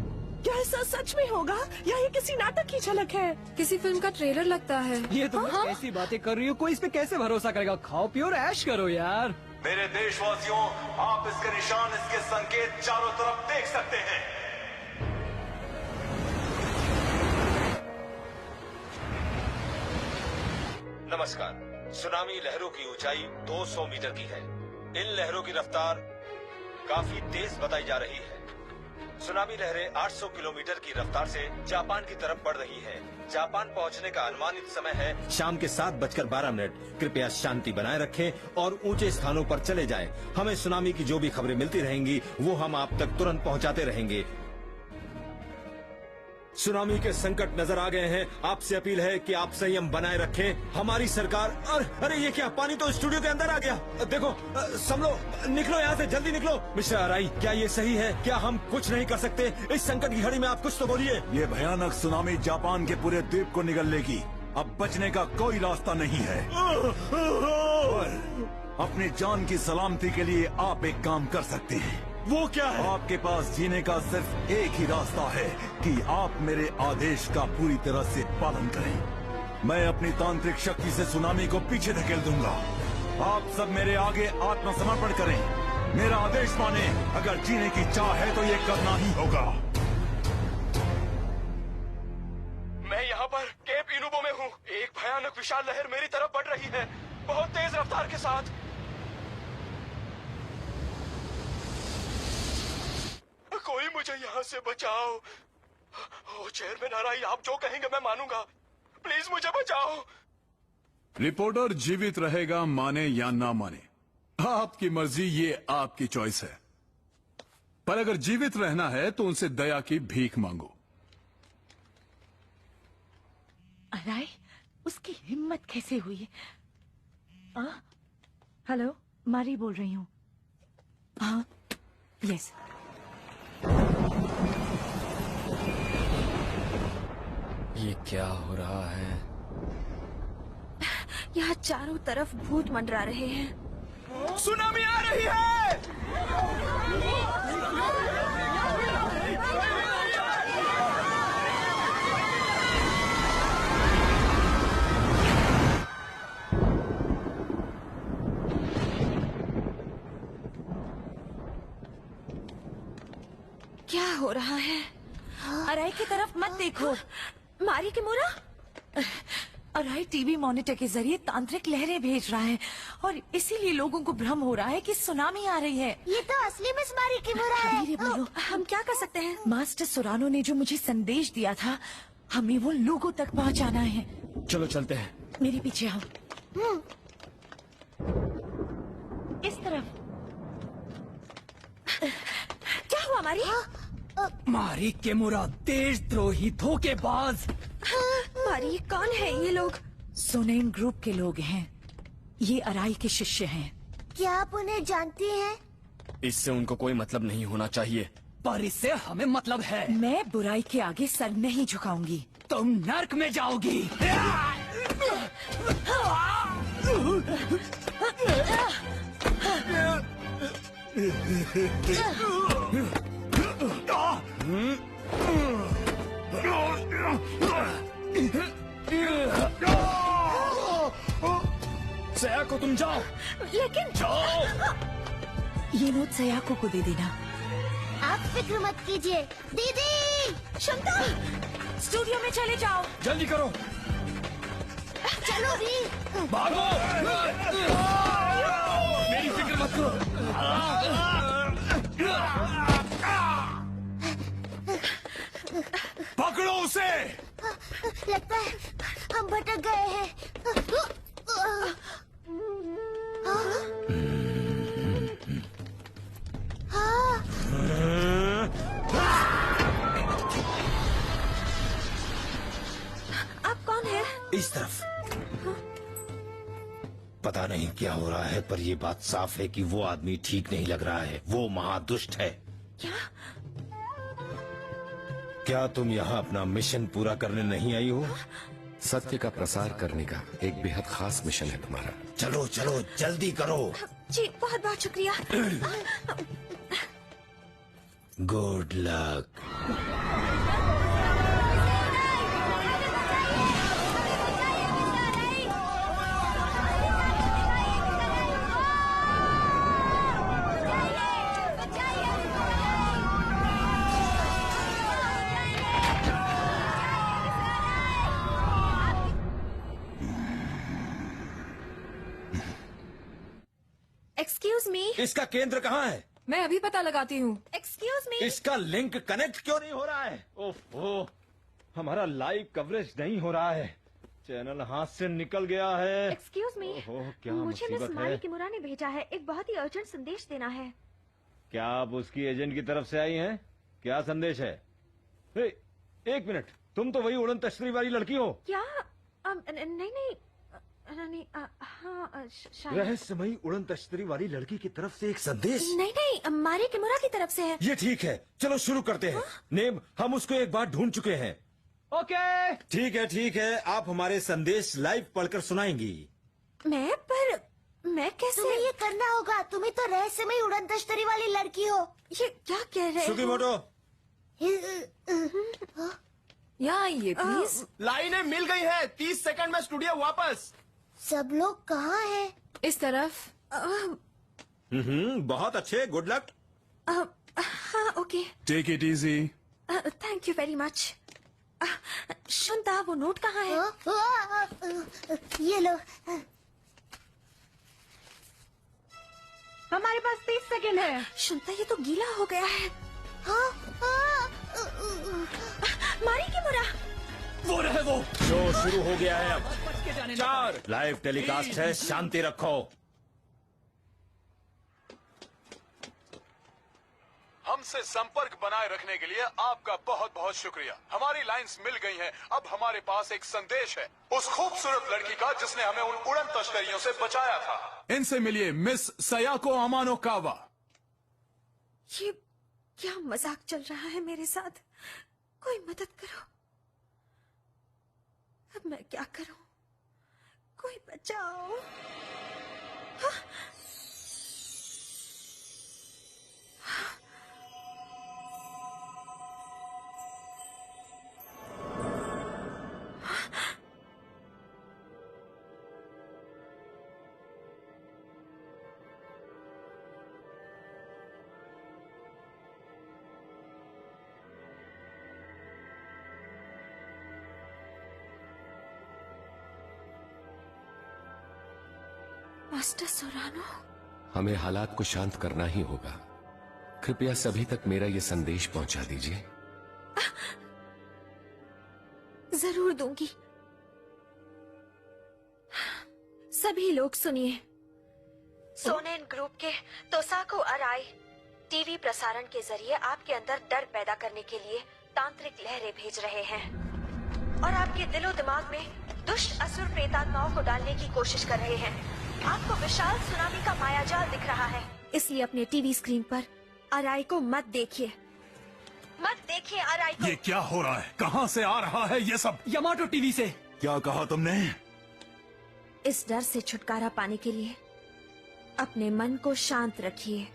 क्या ऐसा सच में होगा या ये किसी नाटक की झलक है? किसी फिल्म का ट्रेलर लगता है। ये तुम कैसी बातें कर रही हो? कोई इस पे कैसे भरोसा करेगा? खाओ पियो और ऐश करो यार। मेरे देशवासियों, आप इसके निशान, इसके संकेत चारों तरफ देख सकते हैं। नमस्कार। सुनामी लहरों की ऊंचाई 200 मीटर की है। इन लहरों की रफ्तार काफी तेज बताई जा रही है। सुनामी लहरें 800 किलोमीटर की रफ्तार से जापान की तरफ बढ़ रही है। जापान पहुंचने का अनुमानित समय है शाम के 7:12। कृपया शांति बनाए रखें और ऊंचे स्थानों पर चले जाएं। हमें सुनामी की जो भी खबरें मिलती रहेंगी वो हम आप तक तुरंत पहुंचाते रहेंगे। सुनामी के संकट नजर आ गए हैं। आपसे अपील है कि आप संयम बनाए रखें। हमारी सरकार अरे ये क्या? पानी तो स्टूडियो के अंदर आ गया। देखो, संभलो, निकलो यहाँ से, जल्दी निकलो। मिस्टर अराई, क्या ये सही है? क्या हम कुछ नहीं कर सकते? इस संकट की घड़ी में आप कुछ तो बोलिए। ये भयानक सुनामी जापान के पूरे द्वीप को निगल लेगी। अब बचने का कोई रास्ता नहीं है। अपनी जान की सलामती के लिए आप एक काम कर सकते हैं। वो क्या है? आपके पास जीने का सिर्फ एक ही रास्ता है कि आप मेरे आदेश का पूरी तरह से पालन करें। मैं अपनी तांत्रिक शक्ति से सुनामी को पीछे धकेल दूंगा। आप सब मेरे आगे आत्मसमर्पण करें। मेरा आदेश माने। अगर जीने की चाह है तो ये करना ही होगा। मैं यहाँ पर केप इनुबो में हूँ। एक भयानक विशाल लहर मेरी तरफ बढ़ रही है, बहुत तेज रफ्तार के साथ। कोई मुझे यहाँ से बचाओ। ओ चेयरमैन अराई, आप जो कहेंगे मैं मानूंगा। प्लीज मुझे बचाओ। रिपोर्टर जीवित रहेगा, माने या ना माने, आपकी मर्जी, ये आपकी चॉइस है। पर अगर जीवित रहना है तो उनसे दया की भीख मांगो। अराई, उसकी हिम्मत कैसे हुई? हेलो, मारी बोल रही हूँ। हाँ, यस। ये क्या हो रहा है? यहाँ चारों तरफ भूत मंडरा रहे हैं। सुनामी आ रही है। क्या हो रहा है? अराई की तरफ मत देखो। मारी किमुरा? अराई टीवी मॉनिटर के जरिए तांत्रिक लहरें भेज रहा है और इसीलिए लोगों को भ्रम हो रहा है कि सुनामी आ रही है। ये तो असली मिस मारी किमुरा है। धीरे बोलो। हम क्या कर सकते हैं? मास्टर सोरानो ने जो मुझे संदेश दिया था, हमें वो लोगों तक पहुंचाना है। चलो चलते हैं। मेरे पीछे आओ। इस तरफ। क्या हुआ मारी? मारी किमुरा, देशद्रोही, धोखेबाज। मारी, कौन है ये लोग? सोनेन ग्रुप के लोग हैं। ये अराई के शिष्य हैं। क्या आप उन्हें जानती हैं? इससे उनको कोई मतलब नहीं होना चाहिए। पर इससे हमें मतलब है। मैं बुराई के आगे सर नहीं झुकाऊंगी। तुम नर्क में जाओगी। सया को तुम जाओ। लेकिन जाओ। ये नोट सयाको को दे देना। आप फिक्र मत कीजिए दीदी। शंता, स्टूडियो में चले जाओ। जल्दी करो। चलो भी। भागो। मेरी फिक्र मत करो। पकड़ो उसे। लगता है हम भटक गए हैं। आप कौन है? इस तरफ। पता नहीं क्या हो रहा है, पर ये बात साफ है कि वो आदमी ठीक नहीं लग रहा है। वो महादुष्ट है। क्या तुम यहाँ अपना मिशन पूरा करने नहीं आई हो? सत्य का प्रसार करने का एक बेहद खास मिशन है तुम्हारा। चलो चलो जल्दी करो। जी बहुत बहुत शुक्रिया। Good luck. Excuse me. इसका केंद्र कहाँ है? मैं अभी पता लगाती हूँ। Excuse me. इसका लिंक कनेक्ट क्यों नहीं हो रहा है? ओहो, हमारा लाइव कवरेज नहीं हो रहा है। चैनल हाथ से निकल गया है। एक्सक्यूज मी, क्या मुझे मिस मुसीबत मारी है। किमुरा ने भेजा है। एक बहुत ही अर्जेंट संदेश देना है। क्या आप उसकी एजेंट की तरफ से आई हैं? क्या संदेश है? एक मिनट, तुम तो वही उड़न तश्तरी वाली लड़की हो। क्या? नहीं, हाँ शायद। रहस्यमयी उड़न तश्तरी वाली लड़की की तरफ से एक संदेश? नहीं, मारी किमुरा की तरफ से है। ये ठीक है, चलो शुरू करते हैं। नेम, हम उसको एक बार ढूंढ चुके हैं। ओके, ठीक है, आप हमारे संदेश लाइव पढ़कर सुनाएंगी। मैं कैसे? तुम्हें ये करना होगा। तुम्हें तो रहस्यमयी उड़न तश्तरी वाली लड़की हो। ये क्या कह रहे हो? सुकीमोटो। यहाँ आइए प्लीज। लाइनें मिल गई है। 30 सेकंड में स्टूडियो वापस। सब लोग कहाँ हैं? इस तरफ। बहुत अच्छे, गुड लक। हाँ okay. Take it easy. Thank you very much. शुंता, वो नोट कहाँ है? ये लो। हमारे पास 30 सेकंड है। शुंता, ये तो गीला हो गया है। मारी की मुरा। वो रहे वो। शो शुरू हो गया है अब। 4 लाइव टेलीकास्ट है, शांति रखो। हमसे संपर्क बनाए रखने के लिए आपका बहुत बहुत शुक्रिया। हमारी लाइंस मिल गई हैं। अब हमारे पास एक संदेश है उस खूबसूरत लड़की का जिसने हमें उन उड़न तस्करियों से बचाया था। इनसे मिलिए मिस सयाको अमानो कावा। ये क्या मजाक चल रहा है मेरे साथ? कोई मदद करो। अब मैं क्या करूं? कोई बचाओ। हाँ? मास्टर सोरानो, हमें हालात को शांत करना ही होगा। कृपया सभी तक मेरा ये संदेश पहुंचा दीजिए। जरूर दूंगी। सभी लोग सुनिए। सोनेन ग्रुप के तोसाको अराई टीवी प्रसारण के जरिए आपके अंदर डर पैदा करने के लिए तांत्रिक लहरें भेज रहे हैं और आपके दिलो दिमाग में दुष्ट असुर प्रेतात्माओं को डालने की कोशिश कर रहे हैं। आपको विशाल सुनामी का मायाजाल दिख रहा है, इसलिए अपने टीवी स्क्रीन पर अराई को मत देखिए। मत देखिए अराई को। ये क्या हो रहा है? कहाँ से आ रहा है ये सब? यमाटो टीवी से। क्या कहा तुमने? इस डर से छुटकारा पाने के लिए अपने मन को शांत रखिए।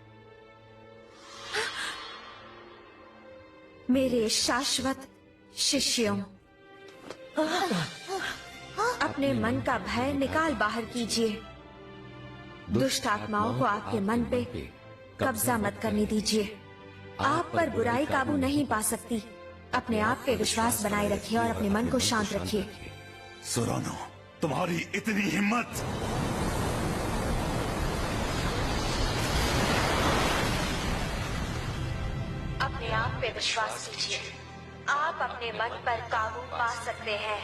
मेरे शाश्वत शिष्यों, अपने मन का भय निकाल बाहर कीजिए। दुष्ट आत्माओं को आपके मन पे कब्जा मत करने दीजिए। आप पर बुराई काबू नहीं पा सकती। अपने आप पे विश्वास बनाए रखिए और अपने मन को शांत रखिए। सोरानो, तुम्हारी इतनी हिम्मत! अपने आप पे विश्वास कीजिए। आप अपने मन पर काबू पा सकते हैं।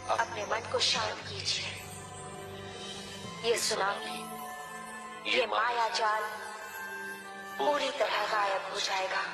अपने मन को शांत कीजिए। ये सुनामी, ये माया जाल पूरी तरह गायब हो जाएगा।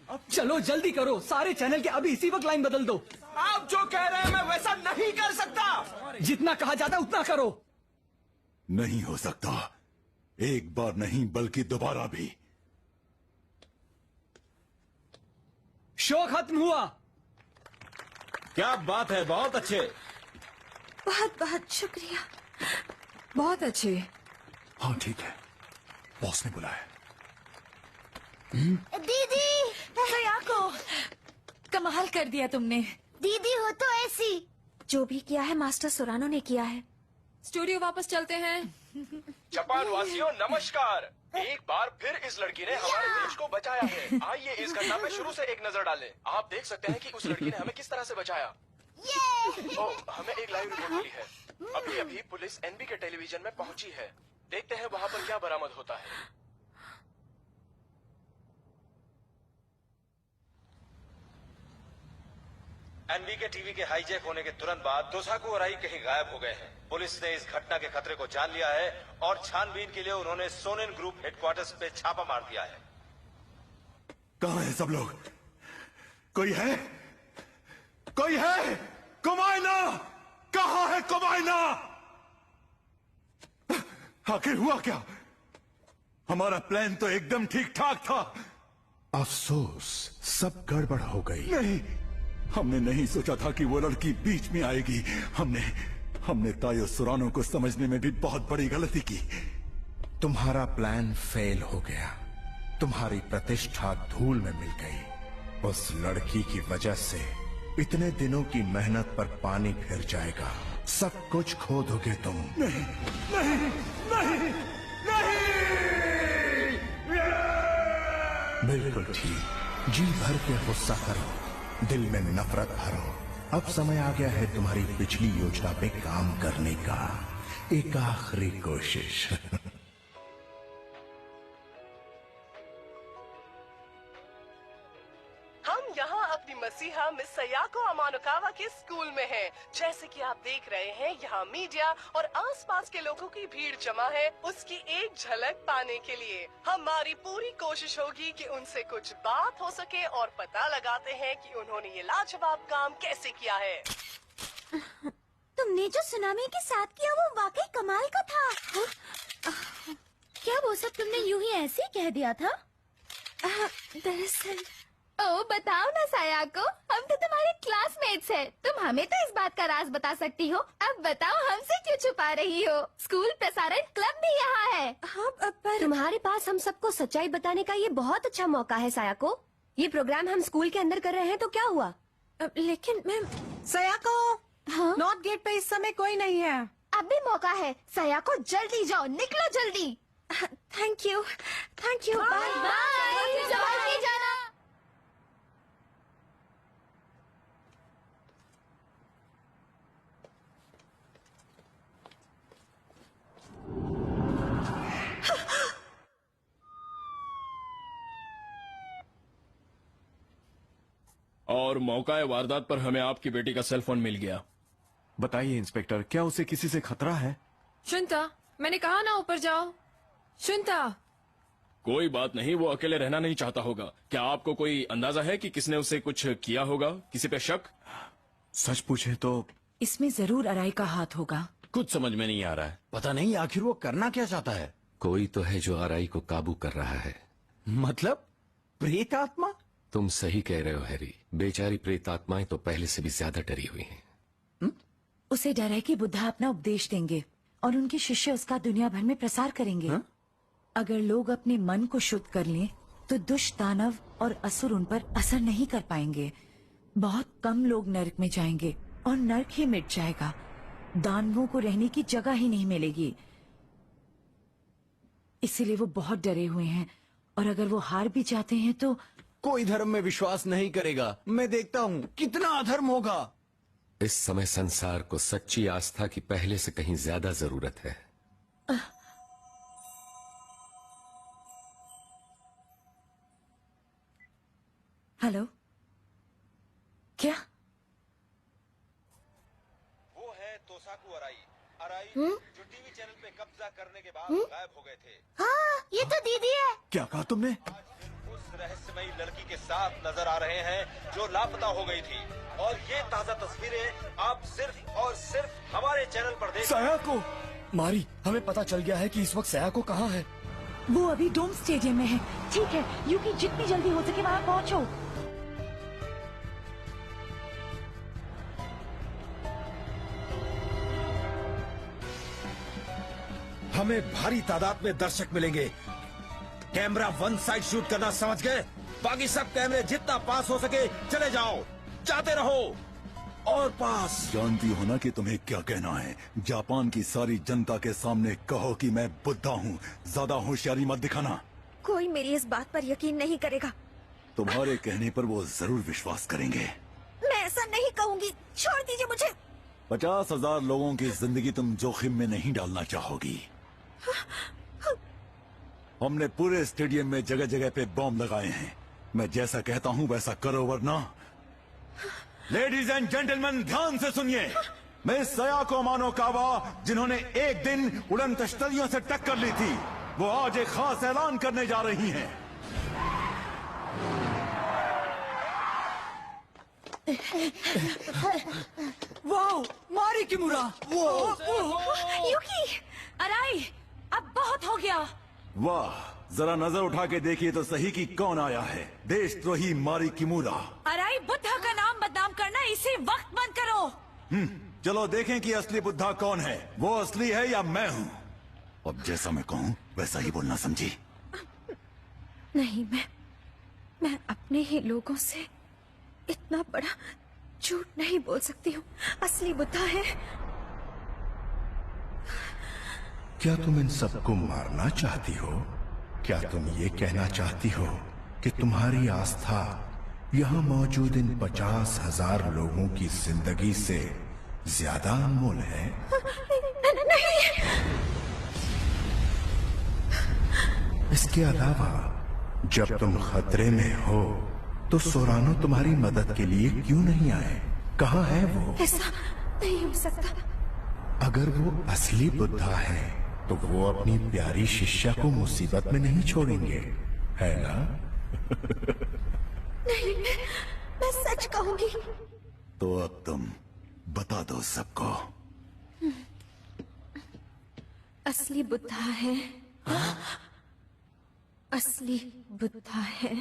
अब चलो जल्दी करो, सारे चैनल के अभी इसी वक्त लाइन बदल दो। आप जो कह रहे हैं मैं वैसा नहीं कर सकता। जितना कहा जाता है उतना करो। नहीं हो सकता। एक बार नहीं बल्कि दोबारा भी। शो खत्म हुआ। क्या बात है, बहुत अच्छे। बहुत बहुत शुक्रिया। बहुत अच्छे। हाँ ठीक है, बॉस ने बुलाया। दीदी, सयाको, कमाल कर दिया तुमने। दीदी हो तो ऐसी। जो भी किया है मास्टर सोरानो ने किया है। स्टूडियो वापस चलते हैं। जापान वासियों नमस्कार। एक बार फिर इस लड़की ने हमारे देश को बचाया है। आइए इस घटना पे शुरू से एक नजर डालें। आप देख सकते हैं कि उस लड़की ने हमें किस तरह से बचाया। ओह, हमें एक लाइव रिपोर्ट मिली है। अभी अभी पुलिस एनबी के टेलीविजन में पहुंची है। देखते हैं वहाँ पर क्या बरामद होता है। एनबी के टीवी के हाईजैक होने के तुरंत बाद तोसाकू अराई कहीं गायब हो गए हैं। पुलिस ने इस घटना के खतरे को जान लिया है और छानबीन के लिए उन्होंने सोनेन ग्रुप हेडक्वार्टर्स पे छापा मार दिया है। कहाँ है सब लोग? कोई है? कोई है? कुमाइना! कहाँ है कुमाइना? आखिर हुआ क्या? हमारा प्लान तो एकदम ठीक ठाक था। अफसोस, सब गड़बड़ हो गई। नहीं, हमने नहीं सोचा था कि वो लड़की बीच में आएगी। हमने तायो सुरानो को समझने में भी बहुत बड़ी गलती की। तुम्हारा प्लान फेल हो गया। तुम्हारी प्रतिष्ठा धूल में मिल गई। उस लड़की की वजह से इतने दिनों की मेहनत पर पानी फिर जाएगा। सब कुछ खो दोगे तुम। नहीं, नहीं, नहीं, नहीं! बिल्कुल ठीक। जी भर के गुस्सा करो, दिल में नफरत भरो। अब समय आ गया है तुम्हारी पिछली योजना पे काम करने का। एक आखिरी कोशिश। हम यहाँ अपनी मसीहा मिस सयाको अमानुकावा के स्कूल में हैं। जैसे कि आप देख रहे हैं, यहाँ मीडिया और आसपास के लोगों की भीड़ जमा है उसकी एक झलक पाने के लिए। हमारी पूरी कोशिश होगी कि उनसे कुछ बात हो सके और पता लगाते हैं कि उन्होंने ये लाजवाब काम कैसे किया है। तुमने जो सुनामी के साथ किया वो वाकई कमाल का था। क्या वो सब तुमने यूं ही ऐसे ही कह दिया था? दरअसल ओ बताओ ना सायाको, हम तो तुम्हारे क्लासमेट्स हैं। तुम हमें तो इस बात का राज बता सकती हो। अब बताओ हमसे क्यों छुपा रही हो? स्कूल प्रसारण क्लब भी यहाँ है। हाँ, पर तुम्हारे पास हम सबको सच्चाई बताने का ये बहुत अच्छा मौका है सायाको। ये प्रोग्राम हम स्कूल के अंदर कर रहे हैं तो क्या हुआ? लेकिन मैम सायाको, हाँ? नॉर्थ गेट पे इस समय कोई नहीं है। अब भी मौका है। सायाको जल्दी जाओ, निकलो जल्दी। Thank you, thank you. Bye bye, जल्दी जाना। और मौका वारदात पर हमें आपकी बेटी का सेल फोन मिल गया। बताइए इंस्पेक्टर, क्या उसे किसी से खतरा है? शुनता, मैंने कहा ना ऊपर जाओ। शुनता, कोई बात नहीं, वो अकेले रहना नहीं चाहता होगा। क्या आपको कोई अंदाजा है कि किसने उसे कुछ किया होगा? किसी पे शक? सच पूछे तो इसमें जरूर अराई का हाथ होगा। कुछ समझ में नहीं आ रहा है। पता नहीं आखिर वो करना क्या चाहता है। कोई तो है जो अराई को काबू कर रहा है। मतलब प्रेत आत्मा? तुम सही कह रहे हो हैरी। बेचारी प्रेत आत्माएं तो पहले से भी ज्यादा डरी हुई हैं। उसे डर है कि बुद्धा अपना उपदेश देंगे और उनके शिष्य उसका दुनिया भर में प्रसार करेंगे। अगर लोग अपने मन को शुद्ध कर लें तो दुष्ट दानव और असुर उन पर असर नहीं कर पाएंगे। बहुत कम लोग नरक में जाएंगे और नरक ही मिट जाएगा। दानवों को रहने की जगह ही नहीं मिलेगी। इसीलिए वो बहुत डरे हुए हैं और अगर वो हार भी जाते हैं तो कोई धर्म में विश्वास नहीं करेगा। मैं देखता हूँ कितना अधर्म होगा। इस समय संसार को सच्ची आस्था की पहले से कहीं ज्यादा जरूरत है। हेलो, क्या? वो है तोसाकू अराई जो टीवी चैनल पे कब्जा करने के बाद गायब हो गए थे। हाँ, ये तो दीदी है। क्या कहा तुमने? उस रहस्यमयी लड़की के साथ नजर आ रहे हैं जो लापता हो गई थी, और ये ताजा तस्वीरें आप सिर्फ और सिर्फ हमारे चैनल पर देख। सयाको मारी, हमें पता चल गया है कि इस वक्त सयाको कहाँ है। वो अभी डोम स्टेडियम में है। ठीक है, यूकी जितनी जल्दी हो सके वहाँ पहुँचो। हमें भारी तादाद में दर्शक मिलेंगे। कैमरा वन साइड शूट करना समझ गए? बाकी सब कैमरे जितना पास हो सके चले जाओ, जाते रहो। और पास। जानती हो ना कि तुम्हें क्या कहना है। जापान की सारी जनता के सामने कहो कि मैं बुद्धा हूँ। ज्यादा होशियारी मत दिखाना। कोई मेरी इस बात पर यकीन नहीं करेगा। तुम्हारे कहने पर वो जरूर विश्वास करेंगे। मैं ऐसा नहीं कहूँगी, छोड़ दीजिए मुझे। 50,000 लोगों की जिंदगी तुम जोखिम में नहीं डालना चाहोगी। हमने पूरे स्टेडियम में जगह जगह पे बॉम्ब लगाए हैं। मैं जैसा कहता हूँ वैसा करो, वरना। लेडीज एंड जेंटलमैन, ध्यान से सुनिए। मैं सयाको मानोकावा, जिन्होंने एक दिन उड़न तश्तरियों से टक्कर ली थी, वो आज एक खास ऐलान करने जा रही हैं। वाओ, मारी किमुरा। युकी, अराई, अब बहुत हो गया। वाह, जरा नजर उठा के देखिए तो सही कि कौन आया है। देशद्रोही मारी किमुरा। अराई, बुद्धा का नाम बदनाम करना इसी वक्त बंद करो। चलो देखें कि असली बुद्धा कौन है। वो असली है या मैं हूँ। अब जैसा मैं कहूँ वैसा ही बोलना, समझी? नहीं, मैं अपने ही लोगों से इतना बड़ा झूठ नहीं बोल सकती हूँ। असली बुद्धा है। क्या तुम इन सबको मारना चाहती हो? क्या तुम ये कहना चाहती हो कि तुम्हारी आस्था यहाँ मौजूद इन 50,000 लोगों की जिंदगी से ज्यादा अनमोल है? नहीं। इसके अलावा जब तुम खतरे में हो तो सोरानो तुम्हारी मदद के लिए क्यों नहीं आए? कहाँ है वो? ऐसा नहीं हो सकता। अगर वो असली बुद्धा है तो वो अपनी प्यारी शिष्या को मुसीबत में नहीं छोड़ेंगे, है ना? नहीं, मैं सच कहूंगी। तो अब तुम बता दो सबको। असली बुद्धा है। असली बुद्धा है।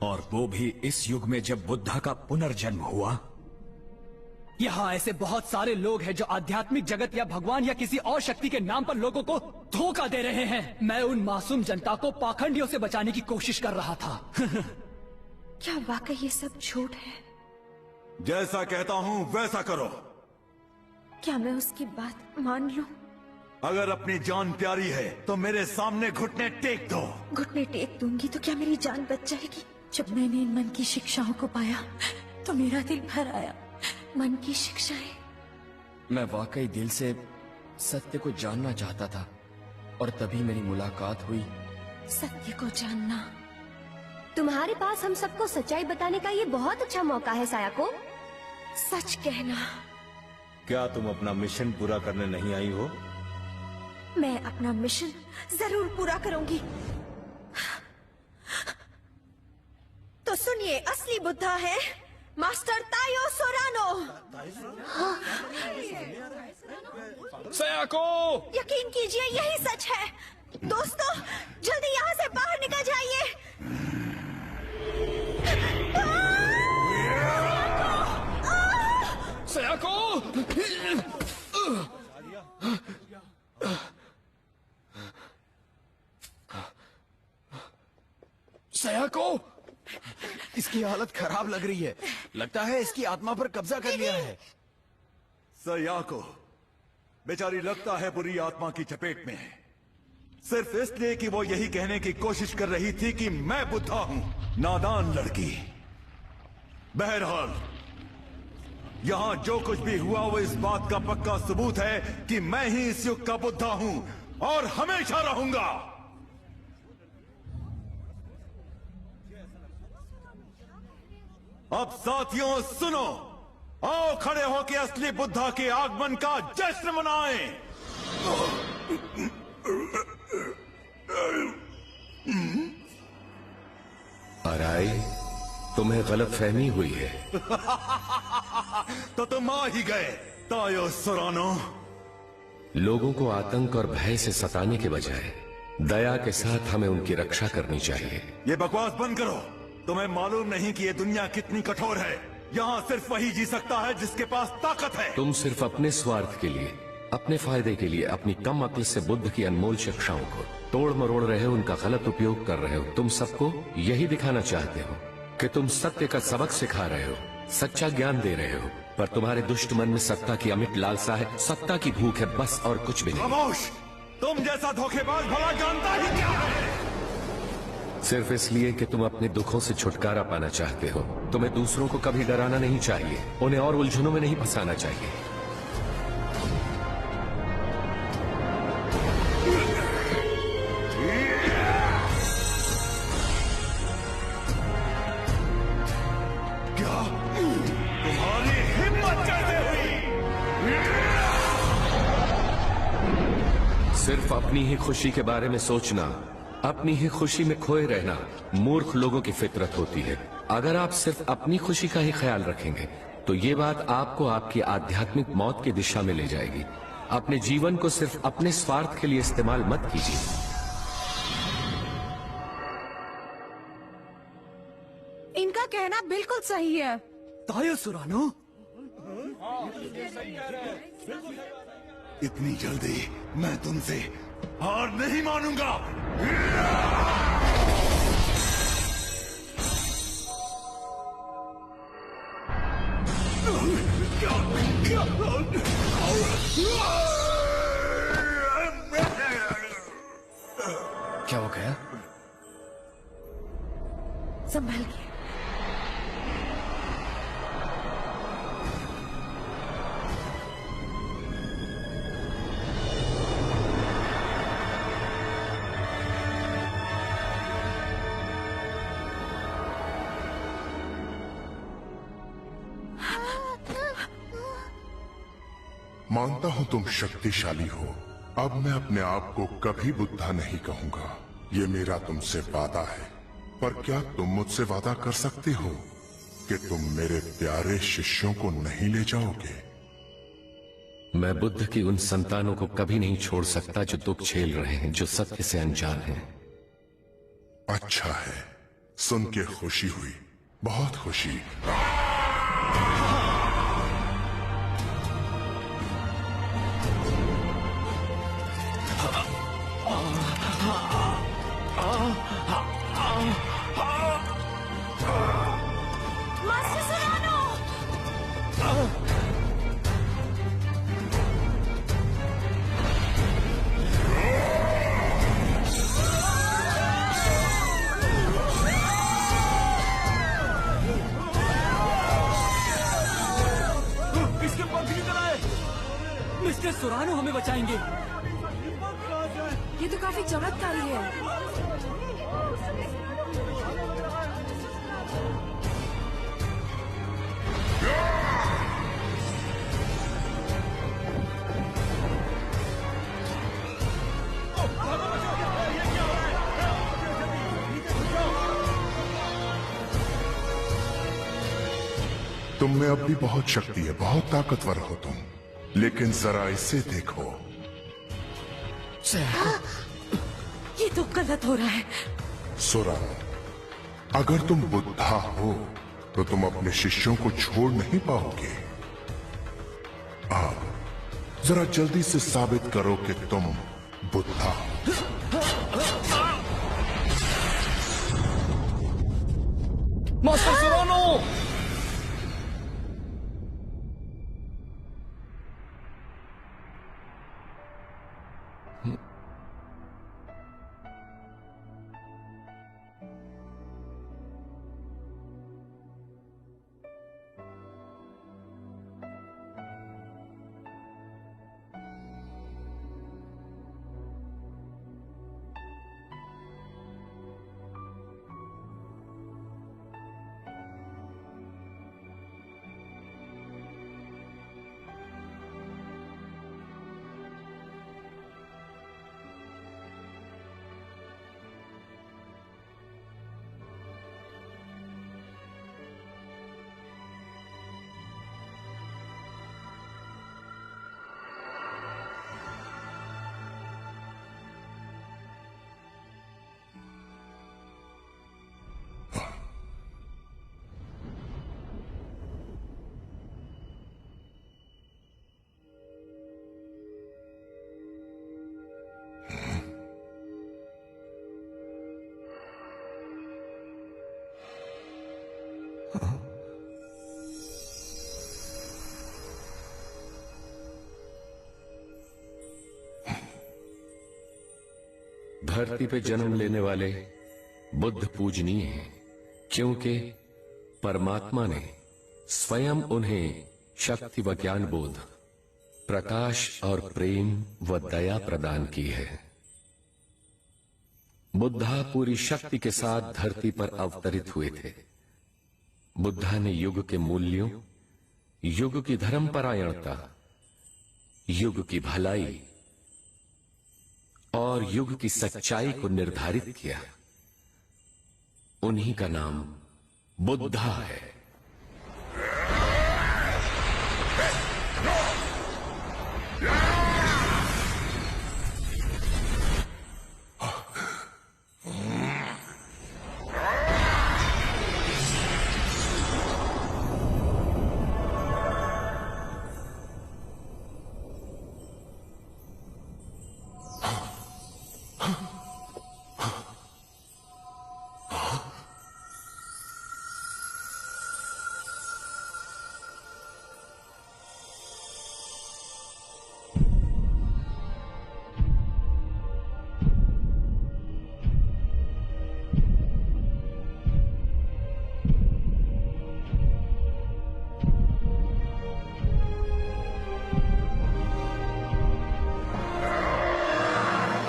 और वो भी इस युग में जब बुद्धा का पुनर्जन्म हुआ। यहाँ ऐसे बहुत सारे लोग हैं जो आध्यात्मिक जगत या भगवान या किसी और शक्ति के नाम पर लोगों को धोखा दे रहे हैं। मैं उन मासूम जनता को पाखंडियों से बचाने की कोशिश कर रहा था। क्या वाकई ये सब झूठ है? जैसा कहता हूँ वैसा करो। क्या मैं उसकी बात मान लूं? अगर अपनी जान प्यारी है तो मेरे सामने घुटने टेक दो। घुटने टेक दूंगी तो क्या मेरी जान बच जाएगी? जब मैंने इन मन की शिक्षाओं को पाया तो मेरा दिल भर आया। मन की शिक्षाएं? मैं वाकई दिल से सत्य को जानना चाहता था और तभी मेरी मुलाकात हुई। सत्य को जानना? तुम्हारे पास हम सबको सच्चाई बताने का ये बहुत अच्छा मौका है सायाको। सच कहना। क्या तुम अपना मिशन पूरा करने नहीं आई हो? मैं अपना मिशन जरूर पूरा करूंगी। तो सुनिए, असली बुद्धा है मास्टर तायो सोरानो। सयाको! यकीन कीजिए यही सच है। दोस्तों, जल्दी यहाँ से बाहर निकल जाइए। सयाको! सयाको! इसकी हालत खराब लग रही है। लगता है इसकी आत्मा पर कब्जा कर लिया है। सयाको बेचारी लगता है बुरी आत्मा की चपेट में है, सिर्फ इसलिए कि वो यही कहने की कोशिश कर रही थी कि मैं बुद्धा हूं। नादान लड़की। बहरहाल यहां जो कुछ भी हुआ वो इस बात का पक्का सबूत है कि मैं ही इस युग का बुद्धा हूं और हमेशा रहूंगा। अब साथियों सुनो, आओ खड़े होकर असली बुद्धा के आगमन का जश्न मनाएं। अराई, तुम्हें गलतफहमी हुई है। तो तुम आ ही गए तायो सोरानो। लोगों को आतंक और भय से सताने के बजाय दया के साथ हमें उनकी रक्षा करनी चाहिए। ये बकवास बंद करो। तुम्हें मालूम नहीं कि ये दुनिया कितनी कठोर है। यहाँ सिर्फ वही जी सकता है जिसके पास ताकत है। तुम सिर्फ अपने स्वार्थ के लिए, अपने फायदे के लिए अपनी कम अक्ल से बुद्ध की अनमोल शिक्षाओं को तोड़ मरोड़ रहे हो, उनका गलत उपयोग कर रहे हो। तुम सबको यही दिखाना चाहते हो कि तुम सत्य का सबक सिखा रहे हो, सच्चा ज्ञान दे रहे हो, पर तुम्हारे दुष्ट मन में सत्ता की अमिट लालसा है, सत्ता की भूख है, बस और कुछ भी नहीं। खामोश! तुम जैसा धोखेबाज भला जानता ही क्या है? सिर्फ इसलिए कि तुम अपने दुखों से छुटकारा पाना चाहते हो। तुम्हें दूसरों को कभी डराना नहीं चाहिए, उन्हें और उलझनों में नहीं फंसाना चाहिए। क्या तुम्हारी हिम्मत कैसे हुई? सिर्फ अपनी ही खुशी के बारे में सोचना, अपनी ही खुशी में खोए रहना मूर्ख लोगों की फितरत होती है। अगर आप सिर्फ अपनी खुशी का ही ख्याल रखेंगे तो ये बात आपको आपकी आध्यात्मिक मौत की दिशा में ले जाएगी। अपने जीवन को सिर्फ अपने स्वार्थ के लिए इस्तेमाल मत कीजिए। इनका कहना बिल्कुल सही है। ताया सुरानो, इतनी जल्दी मैं तुमसे हार नहीं मानूंगा। क्या हो गया? संभल के। मानता हूं तुम शक्तिशाली हो। अब मैं अपने आप को कभी बुद्धा नहीं कहूंगा। ये मेरा तुमसे वादा है। पर क्या तुम मुझसे वादा कर सकते हो कि तुम मेरे प्यारे शिष्यों को नहीं ले जाओगे? मैं बुद्ध की उन संतानों को कभी नहीं छोड़ सकता जो दुख झेल रहे हैं, जो सत्य से अनजान हैं। अच्छा है, सुन के खुशी हुई, बहुत खुशी। मास्टर सुरानो! इसके पंख निकल आए। मिस्टर सुरानो हमें बचाएंगे। ये तो काफी चमत्कारी है। तुम में अब भी बहुत शक्ति है, बहुत ताकतवर हो तुम, लेकिन जरा इसे देखो। ये तो गलत हो रहा है। सुरा, अगर तुम बुद्धा हो तो तुम अपने शिष्यों को छोड़ नहीं पाओगे। अब जरा जल्दी से साबित करो कि तुम बुद्धा हो। मास्टर सुरानो! धरती पे जन्म लेने वाले बुद्ध पूजनीय हैं, क्योंकि परमात्मा ने स्वयं उन्हें शक्ति व ज्ञान बोध, प्रकाश और प्रेम व दया प्रदान की है। बुद्धा पूरी शक्ति के साथ धरती पर अवतरित हुए थे। बुद्धा ने युग के मूल्यों, युग की धर्मपरायणता, युग की भलाई और युग की सच्चाई को निर्धारित किया। उन्हीं का नाम बुद्धा है।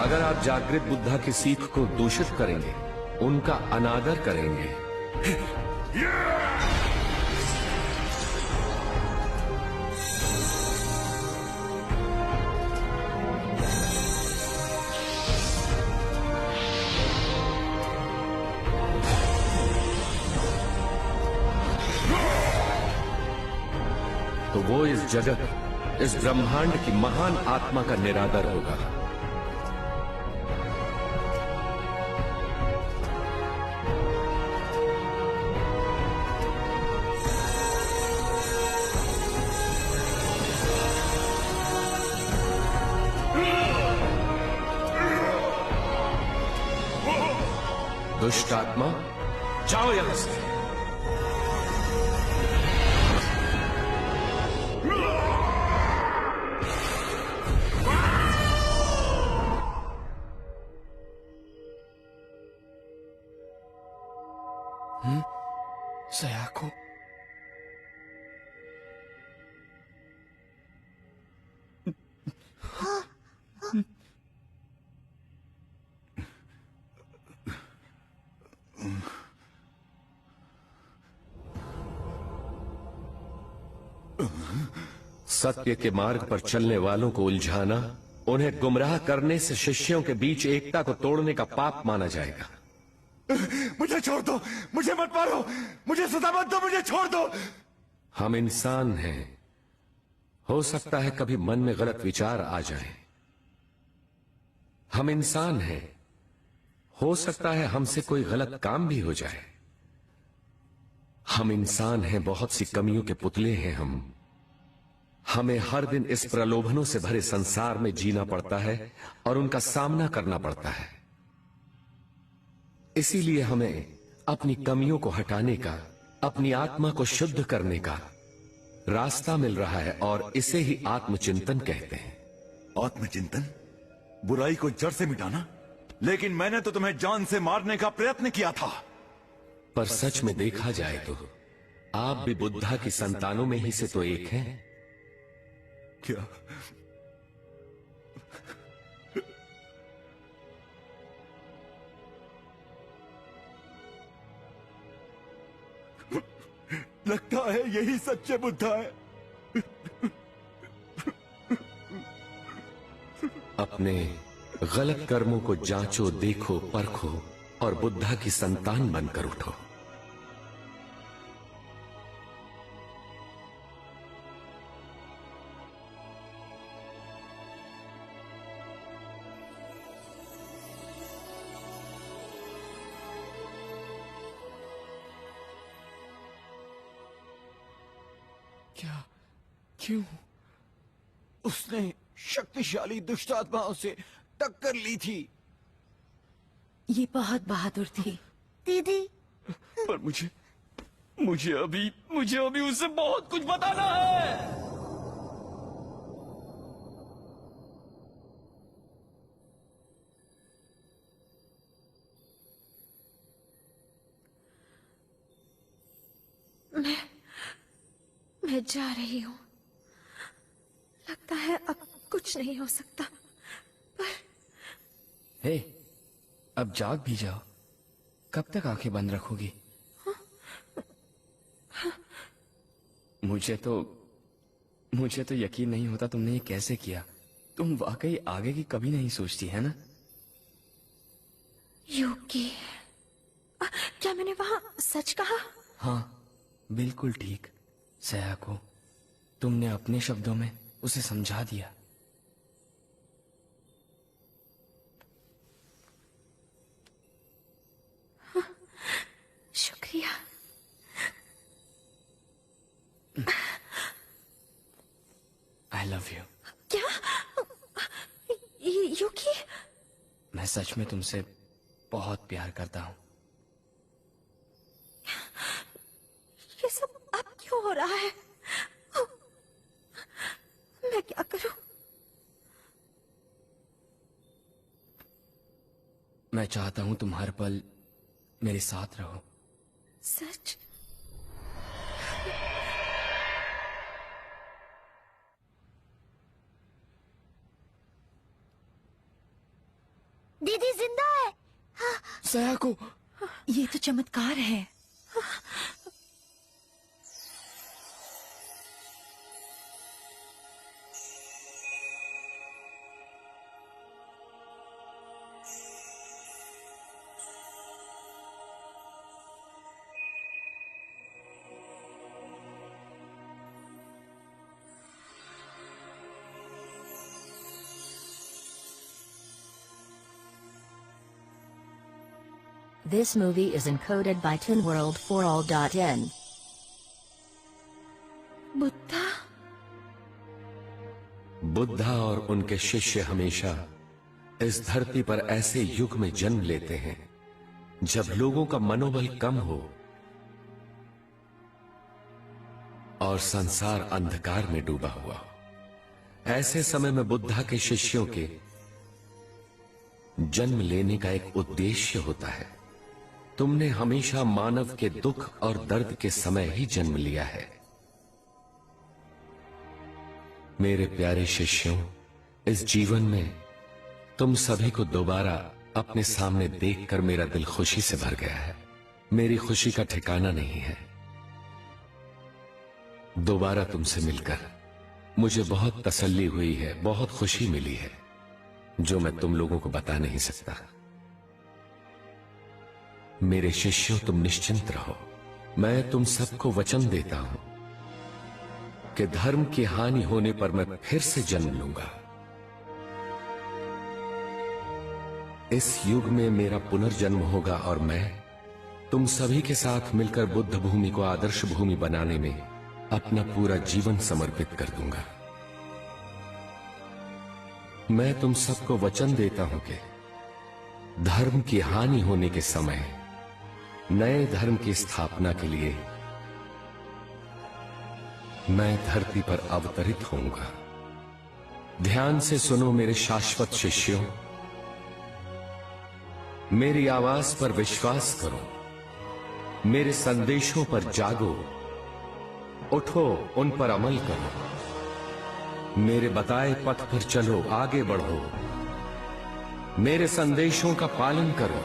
अगर आप जागृत बुद्धा की सीख को दूषित करेंगे, उनका अनादर करेंगे, तो वो इस जगत, इस ब्रह्मांड की महान आत्मा का निरादर होगा। दुष्ट आत्मा, जाओ यहां से। सयाको, सत्य के मार्ग पर चलने वालों को उलझाना, उन्हें गुमराह करने से शिष्यों के बीच एकता को तोड़ने का पाप माना जाएगा। मुझे छोड़ दो, मुझे मत मारो, मुझे सजा मत दो, मुझे छोड़ दो। हम इंसान हैं, हो सकता है कभी मन में गलत विचार आ जाए। हम इंसान हैं, हो सकता है हमसे कोई गलत काम भी हो जाए। हम इंसान हैं, बहुत सी कमियों के पुतले हैं हम। हमें हर दिन इस प्रलोभनों से भरे संसार में जीना पड़ता है और उनका सामना करना पड़ता है। इसीलिए हमें अपनी कमियों को हटाने का, अपनी आत्मा को शुद्ध करने का रास्ता मिल रहा है और इसे ही आत्मचिंतन कहते हैं। आत्मचिंतन? बुराई को जड़ से मिटाना? लेकिन मैंने तो तुम्हें जान से मारने का प्रयत्न किया था। पर सच में देखा जाए तो आप भी बुद्धा की संतानों में ही से तो एक हैं। क्या? लगता है यही सच्चे बुद्धा है। अपने गलत कर्मों को जांचो, देखो, परखो और बुद्धा की संतान बनकर उठो। क्या? क्यों? उसने शक्तिशाली दुष्ट आत्माओं से टक्कर ली थी। ये बहुत बहादुर थी। दीदी, पर मुझे अभी उसे बहुत कुछ बताना है। मैं जा रही हूँ। लगता है अब कुछ नहीं हो सकता। हे, अब जाग भी जाओ। कब तक आंखें बंद रखोगी? मुझे तो यकीन नहीं होता तुमने ये कैसे किया। तुम वाकई आगे की कभी नहीं सोचती है ना? यूकी, क्या मैंने वहां सच कहा? हाँ, बिल्कुल ठीक। सयाको, तुमने अपने शब्दों में उसे समझा दिया। शुक्रिया। I love you. क्या? यूकी? मैं सच में तुमसे बहुत प्यार करता हूँ। ये सब अब क्यों हो रहा है? मैं क्या करूं? मैं चाहता हूँ तुम हर पल मेरे साथ रहो। सच? दीदी जिंदा है। सयाको, ये तो चमत्कार है। This movie is encoded by TinWorld4All.in. Buddha? Buddha और उनके शिष्य हमेशा इस धरती पर ऐसे युग में जन्म लेते हैं जब लोगों का मनोबल कम हो और संसार अंधकार में डूबा हुआ हो। ऐसे समय में बुद्धा के शिष्यों के जन्म लेने का एक उद्देश्य होता है। तुमने हमेशा मानव के दुख और दर्द के समय ही जन्म लिया है। मेरे प्यारे शिष्यों, इस जीवन में तुम सभी को दोबारा अपने सामने देखकर मेरा दिल खुशी से भर गया है। मेरी खुशी का ठिकाना नहीं है। दोबारा तुमसे मिलकर मुझे बहुत तसल्ली हुई है, बहुत खुशी मिली है, जो मैं तुम लोगों को बता नहीं सकता। मेरे शिष्यों, तुम निश्चिंत रहो। मैं तुम सबको वचन देता हूं कि धर्म की हानि होने पर मैं फिर से जन्म लूंगा। इस युग में मेरा पुनर्जन्म होगा और मैं तुम सभी के साथ मिलकर बुद्ध भूमि को आदर्श भूमि बनाने में अपना पूरा जीवन समर्पित कर दूंगा। मैं तुम सबको वचन देता हूं कि धर्म की हानि होने के समय नए धर्म की स्थापना के लिए मैं धरती पर अवतरित होऊंगा। ध्यान से सुनो मेरे शाश्वत शिष्यों, मेरी आवाज पर विश्वास करो, मेरे संदेशों पर जागो, उठो, उन पर अमल करो, मेरे बताए पथ पर चलो, आगे बढ़ो, मेरे संदेशों का पालन करो।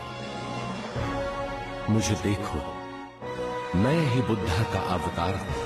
मुझे देखो, मैं ही बुद्धा का अवतार हूं।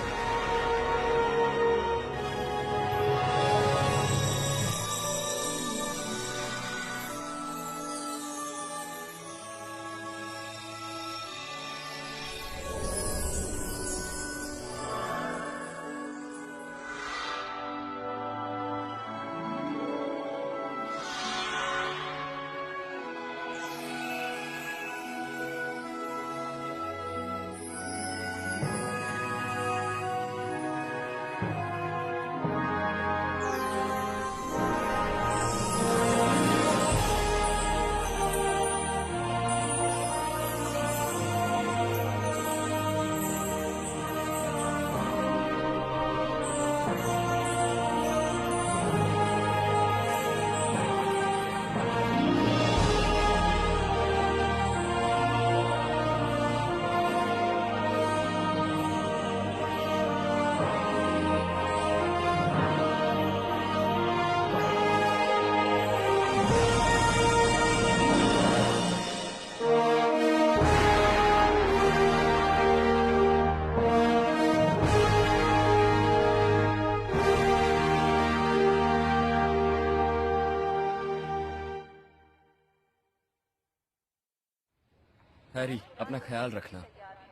हैरी, अपना ख्याल रखना।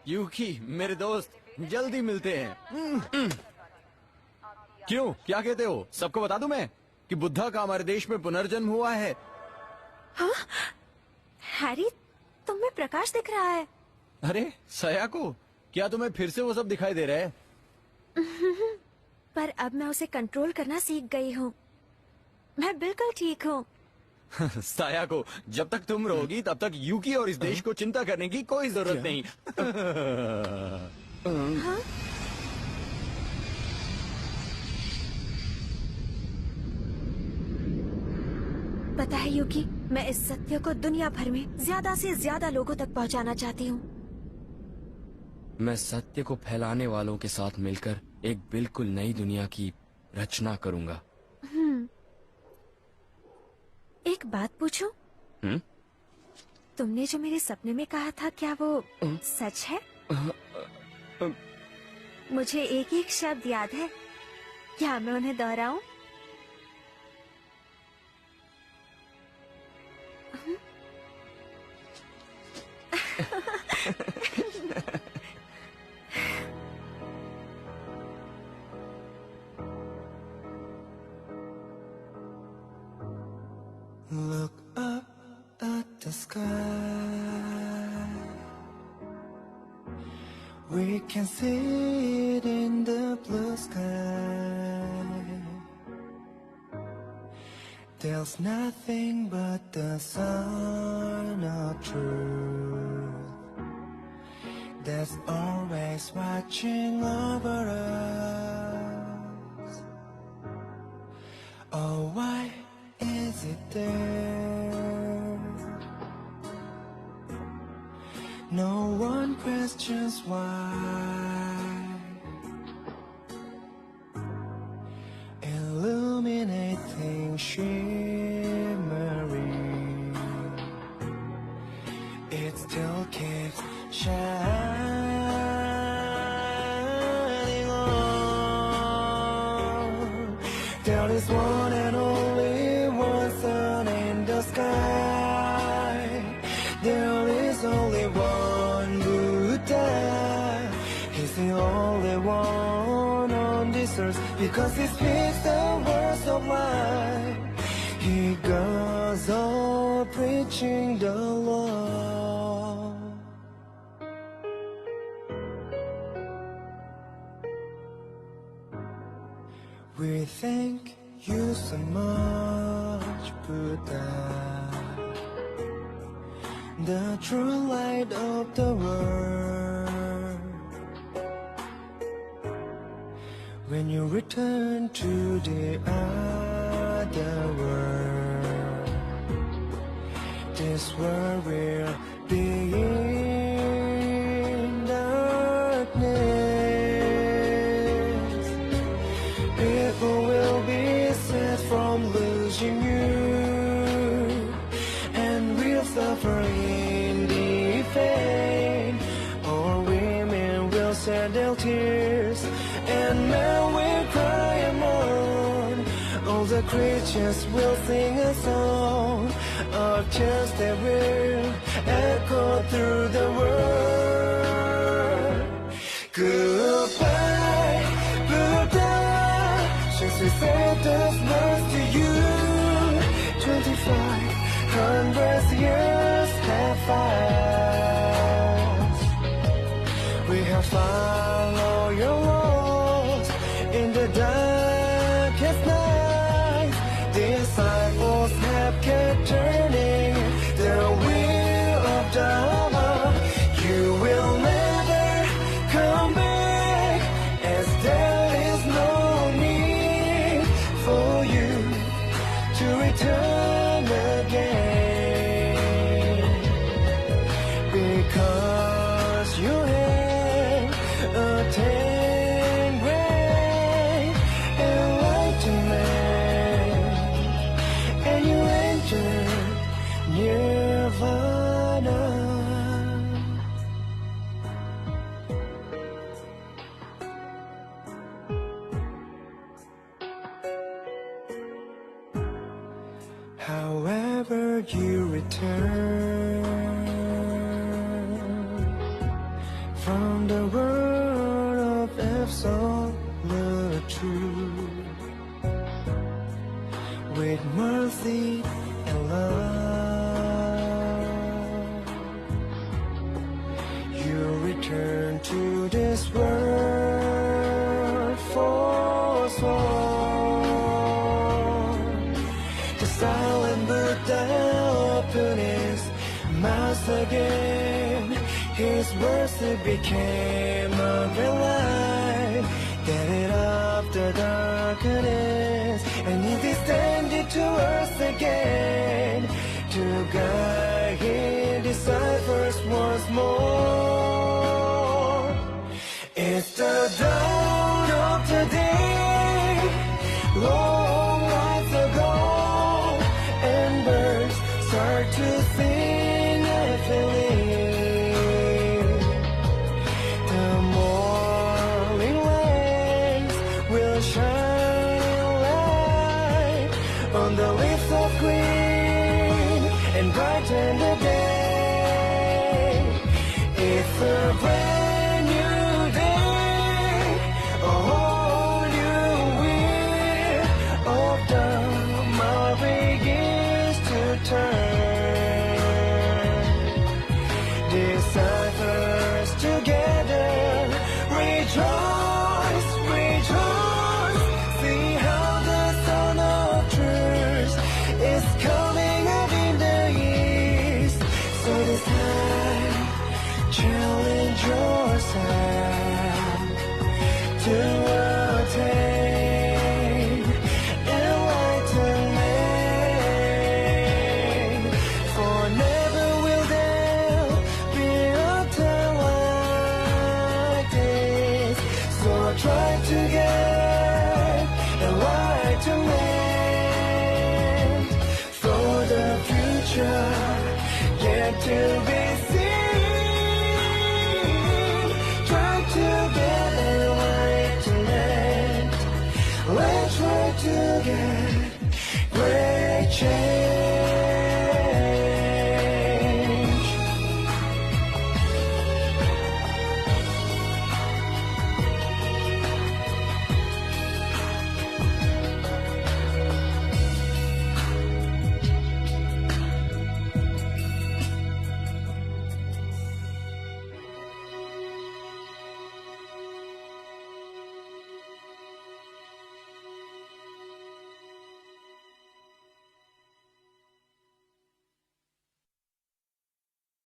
यूकी मेरे दोस्त, जल्दी मिलते हैं। क्यों, क्या कहते हो? सबको बता दूं मैं कि बुद्धा का हमारे देश में पुनर्जन्म हुआ है। हाँ? हैरी, तुम में प्रकाश दिख रहा है। अरे सयाको, क्या तुम्हें फिर से वो सब दिखाई दे रहा है? पर अब मैं उसे कंट्रोल करना सीख गई हूँ। मैं बिल्कुल ठीक हूँ। सायाको, जब तक तुम रहोगी तब तक यूकी और इस देश को चिंता करने की कोई जरूरत नहीं। हाँ? पता है यूकी, मैं इस सत्य को दुनिया भर में ज्यादा से ज्यादा लोगों तक पहुंचाना चाहती हूँ। मैं सत्य को फैलाने वालों के साथ मिलकर एक बिल्कुल नई दुनिया की रचना करूंगा। एक बात पूछूं? तुमने जो मेरे सपने में कहा था, क्या वो सच है? मुझे एक एक शब्द याद है, क्या मैं उन्हें दोहराऊं? Look up at the sky. We can see it in the blue sky. There's nothing but the sun of truth that's always watching over us. Oh, why is it there? No one questions why. Illuminating, shimmering, it still keeps shining on. There is one and only one sun in the sky. There is only one Buddha. He's the only one on this earth, because he speaks the words of life. He goes on preaching the law. We thank you so much, Buddha, the true light of the world. When you return to the other world, this world will be in darkness. People will be set from losing you, and will suffer in defeat. Or women will shed their tears, and men will cry and mourn. All the creatures will sing a song of tears that will echo through the world. Goodbye, Buddha, since we said those words to you. 2,500 years have passed. We have followed your laws in the darkest night. Disciples have kept turning the wheel of Dharma. You will never come back, as there is no need for you to return again, because you have attained great this word forsworn. The silent Buddha opened his mouth again. His words became a light, getting up the darkness, and he descended to earth again to guide his disciples once more. It's the dawn of the day, long nights ago, and birds start to sing happily. The morning rays will shine light on the leaves of green and brighten the day. It's a brand new day, a whole new wheel of Dharma begins to turn. Disciples together rejoice, rejoice. See how the Son of Truth is coming up in the east. So this time, challenge yourself to attain enlightenment. For never will there be a time like this. So try to get enlightenment for the future. Get to be